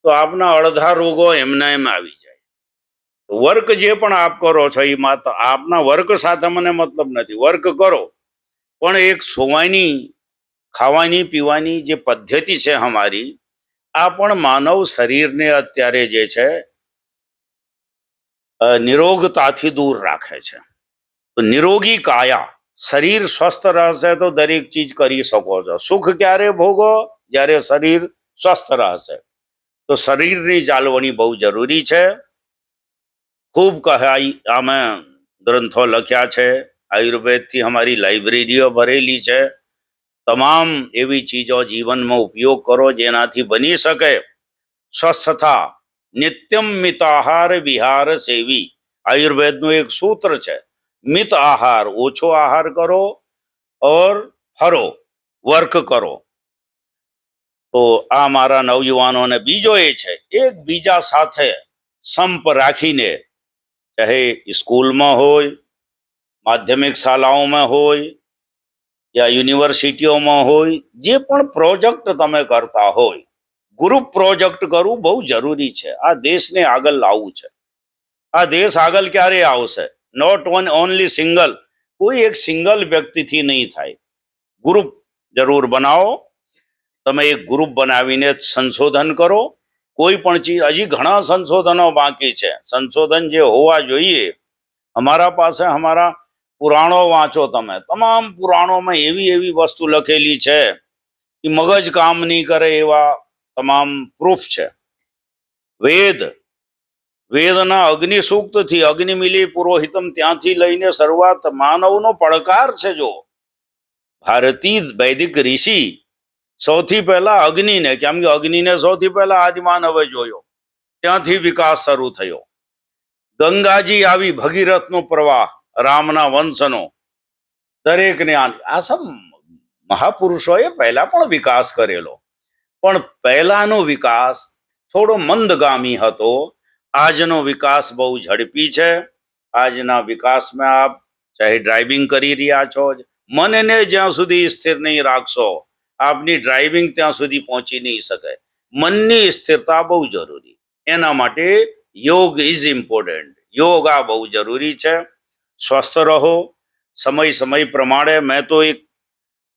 તો આપના અડધા રોગો એમના એમ આવી જાય. વર્ક જે પણ આપ કરો છો એ માત્ર આપના વર્ક સાથે મને મતલબ નથી. વર્ક કરો પણ એક સોવાની, ખાવાની પીવાની જે પદ્ધતિ છે અમારી, આ પણ માનવ શરીરને અત્યારે જે છે નિરોગતાથી દૂર રાખે છે. તો નિરોગી કાયા, શરીર સ્વસ્થ રહેશે તો દરેક ચીજ કરી શકો છો. સુખ ક્યારે ભોગો? જ્યારે શરીર સ્વસ્થ રહેશે. તો શરીરની જાળવણી બહુ જરૂરી છે. ખૂબ આમે ગ્રંથો લખ્યા છે, આયુર્વેદથી અમારી લાઇબ્રેરીઓ ભરેલી છે. તમામ એવી ચીજો જીવનમાં ઉપયોગ કરો જેનાથી બની શકે સ્વસ્થતા. નિત્યમ મિત આહાર વિહાર સેવી, આયુર્વેદનું એક સૂત્ર છે. મિત આહાર, ઓછો આહાર કરો, ઓર ફરો, વર્ક કરો. તો આ મારા નવયુવાનોને બીજો એ છે, એકબીજા સાથે સંપ રાખીને, ચાહે સ્કૂલમાં હોય, માધ્યમિક શાળાઓમાં હોય યા યુનિવર્સિટીઓમાં હોય, જે પણ પ્રોજેક્ટ તમે કરતા હોય, ગ્રુપ પ્રોજેક્ટ કરવું બહુ જરૂરી છે. આ દેશને આગળ લાવવું છે. આ દેશ આગળ ક્યારે આવશે? નોટ ઓનલી સિંગલ, કોઈ એક સિંગલ વ્યક્તિથી નહીં થાય. ગ્રુપ જરૂર બનાવો. તમે એક ગ્રુપ બનાવીને સંશોધન કરો. કોઈ પણ ચીજ, હજી ઘણા સંશોધનો બાકી છે. સંશોધન જે હોવા જોઈએ, અમારા પાસે અમારા પુરાણો વાંચો તમે, તમામ પુરાણોમાં એવી એવી વસ્તુ લખેલી છે કે મગજ કામ નહીં કરે એવા તમામ પ્રૂફ છે. વેદના અગ્નિ સૂક્તથી અગ્નિ મિલી પુરોહિતમ ત્યાંથી લઈને શરૂઆત માનવનો પડકાર છે. જો ભારતીય વૈદિક ઋષિ સૌથી પહેલા અગ્નિને, કેમ કે અગ્નિને સૌથી પહેલા આદિમાનવે જોયો, ત્યાંથી વિકાસ શરૂ થયો. ગંગાજી આવી, ભગીરથનો પ્રવાહ, રામના વંશનો, દરેકને આ સબ મહાપુરુષોએ પહેલા પણ વિકાસ કરેલો, પણ પહેલાનો વિકાસ થોડો મંદગામી હતો. આજનો વિકાસ બહુ ઝડપી છે. આજના વિકાસમાં આપ ચાહે ડ્રાઇવિંગ કરી રહ્યા છો, મનને જ્યાં સુધી સ્થિર નહીં રાખશો, આપની ડ્રાઇવિંગ ત્યાં સુધી પહોંચી નહીં શકે. મનની સ્થિરતા બહુ જરૂરી. એના માટે યોગ ઇઝ ઇમ્પોર્ટન્ટ. યોગ આ બહુ જરૂરી છે. સ્વસ્થ રહો. સમય પ્રમાણે મેં તો એક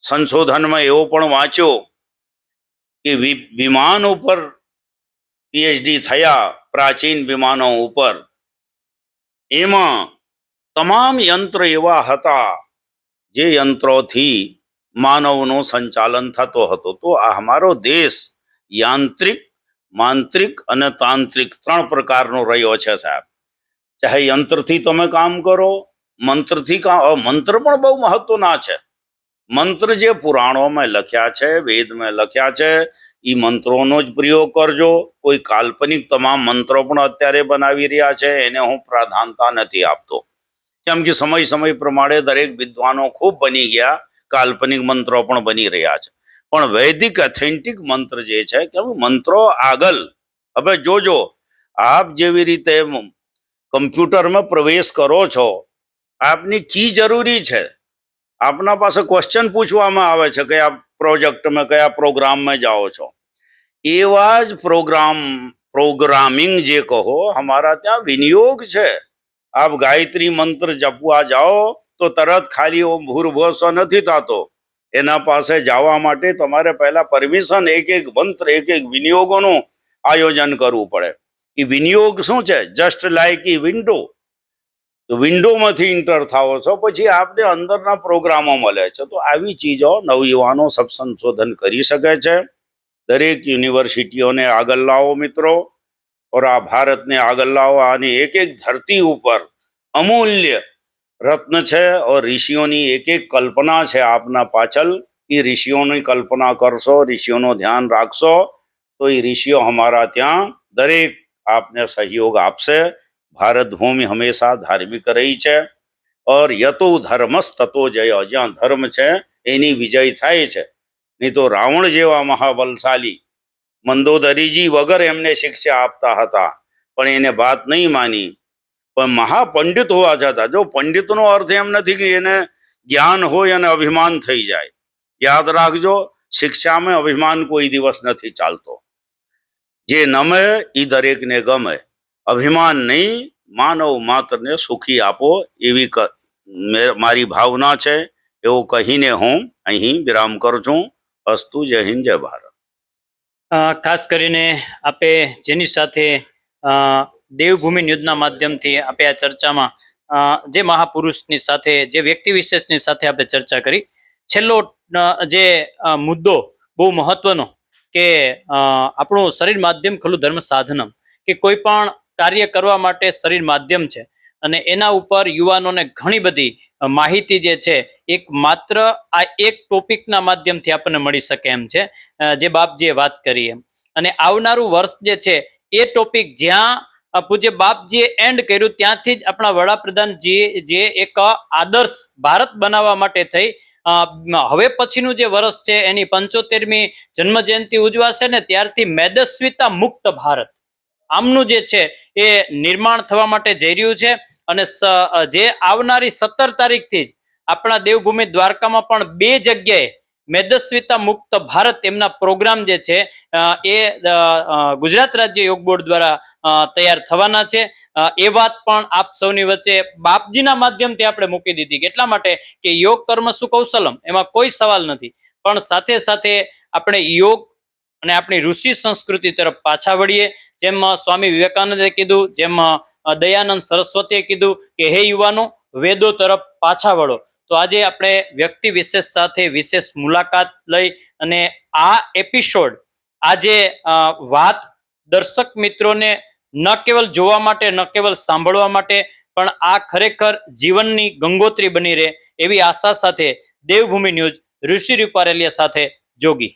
સંશોધનમાં એવો પણ વાંચ્યો કે વિમાન ઉપર પીએચડી થયા, પ્રાચીન વિમાનો ઉપર, એમાં તમામ યંત્ર એવા હતા જે યંત્રોથી માનવનું સંચાલન થતો હતો. તો આ અમારો દેશ યાંત્રિક માંત્રિક અને તાંત્રિક 3 પ્રકારનો રહ્યો છે સાહેબ. ચાહે યંત્રથી તમે કામ કરો, મંત્રથી મંત્ર પણ બહુ મહત્વના છે. મંત્ર જે પુરાણોમાં લખ્યા છે, વેદમાં લખ્યા છે, એ મંત્રોનો જ પ્રયોગ કરજો. કોઈ કાલ્પનિક તમામ મંત્રો પણ અત્યારે બનાવી રહ્યા છે, એને હું પ્રાધાન્યતા નથી આપતો. કેમ કે સમય પ્રમાણે દરેક વિદ્વાનો ખૂબ બની ગયા, કાલ્પનિક મંત્રો પણ બની રહ્યા છે. પણ વૈદિક ઓથેન્ટિક મંત્ર જે છે કે મંત્રો આગળ, હવે જોજો, આપ જેવી રીતે કમ્પ્યુટરમાં પ્રવેશ કરો છો, આપની કી જરૂરી છે. આપના પાસે ક્વેશ્ચન પૂછવામાં આવે છે કયા પ્રોજેક્ટમાં, કયા પ્રોગ્રામમાં જાઓ છો. એવા જ પ્રોગ્રામિંગ જે કહો, હમારા ત્યાં વિનિયોગ છે. આપ ગાયત્રી મંત્ર જપવા જાઓ તો તરત ખાલી ભૂર્ભુવસ્વ નથી થતો. એના પાસે જવા માટે તમારે પહેલા પરમિશન, એક મંત્ર, એક વિનિયોગોનું આયોજન કરવું પડે. એ વિનિયોગ શું છે? જસ્ટ લાઈક એ વિન્ડો. તો વિન્ડોમાંથી ઇન્ટર થાવો છો, પછી આપને અંદરના પ્રોગ્રામો મળે છે. તો આવી ચીજો નવયુવાનો સબ સંશોધન કરી શકે છે. દરેક યુનિવર્સિટીઓને આગળ લાવો મિત્રો, और આ ભારતને આગળ લાવો. આની એક ધરતી ઉપર અમૂલ્ય રત્ન છે, और ઋષિઓની એક કલ્પના છે આપના પાછળ. એ ઋષિઓની કલ્પના કરશો, ઋષિઓનું ધ્યાન રાખશો, તો એ ઋષિઓ હમારા ત્યાં દરેક આપને સહયોગ આપશે. ભારત ભૂમિ હંમેશા ધાર્મિક રહી છે, और યતો ધર્મસ તતો જય. જ્યાં ધર્મ છે એની વિજય થાય છે. નહીં તો રાવણ જેવા મહાબલશાલી મંદોદરીજી વગર એમને શિક્ષા આપતા હતા, પણ એને વાત નહીં માની. પણ મહાપંડિત હોવા છતાં, જો પંડિતનો અર્થ એમ નથી કે એને જ્ઞાન હોય અને અભિમાન થઈ જાય. યાદ રાખજો, શિક્ષામાં અભિમાન કોઈ દિવસ નથી ચાલતો. જે નમે એ દરેકને ગમે. અભિમાન નહીં, માનવ માત્રને સુખી આપો, એવી મારી ભાવના છે. એવું કહીને હું અહીં વિરામ કરું છું. અસ્તુ. જય હિન્દ, જય ભારત. ખાસ કરીને આપે જેની સાથે દેવભૂમિ ન્યૂઝના માધ્યમથી આપે આ ચર્ચામાં જે મહાપુરુષની સાથે, જે વ્યક્તિ વિશેષની સાથે આપણે ચર્ચા કરી, છેલ્લો જે મુદ્દો બહુ મહત્વનો કે આપણું શરીર માધ્યમ ખલું ધર્મ સાધનમ, કે કોઈ પણ કાર્ય કરવા માટે શરીર માધ્યમ છે. અને એના ઉપર યુવાનોને ઘણી બધી માહિતી જે છે એક માત્ર આ એક ટોપિકના માધ્યમથી આપણને મળી શકે એમ છે, જે બાપજીએ વાત કરી એમ. અને આવનારું વર્ષ જે છે એ ટોપિક જ્યાં પૂજ્ય બાપજીએ એન્ડ કર્યું, ત્યાંથી જ આપણા વડાપ્રધાનજી જે એક આદર્શ ભારત બનાવવા માટે થઈ હવે પછીનું જે વર્ષ છે એની 75મી જન્મ જયંતિ ઉજવાશે ને, ત્યારથી મેદસ્વીતા મુક્ત ભારત આમનું જે છે એ નિર્માણ થવા માટે જઈ રહ્યું છે. અને જે આવનારી 17 તારીખથી જ આપણા દેવભૂમિ દ્વારકામાં પણ 2 જગ્યાએ મેદસ્વીતા મુક્ત ભારત એમના પ્રોગ્રામ જે છે એ ગુજરાત રાજ્ય યોગ બોર્ડ દ્વારા તૈયાર થવાના છે. એ વાત પણ આપ સૌની વચ્ચે બાપજીના માધ્યમથી આપણે મૂકી દીધી. એટલા માટે કે યોગ કર્મ સુકૌશલમ, એમાં કોઈ સવાલ નથી. પણ સાથે સાથે આપણે યોગ અને આપણી ઋષિ સંસ્કૃતિ તરફ પાછા વળીએ. જેમ સ્વામી વિવેકાનંદે કીધું, જેમ દયાનંદ સરસ્વતીએ કીધું કે હે યુવાનો, વેદો તરફ પાછા વળો. તો આજે આપણે વ્યક્તિ વિશેષ સાથે વિશેષ મુલાકાત લઈ અને આ એપિસોડ, આજે વાત દર્શક મિત્રોને ન કેવલ જોવા માટે, ન કેવલ સાંભળવા માટે, પણ આ ખરેખર જીવનની ગંગોત્રી બની રહે એવી આશા સાથે દેવભૂમિ ન્યૂઝ ઋષિ રૂપારેલિયા સાથે જોગી.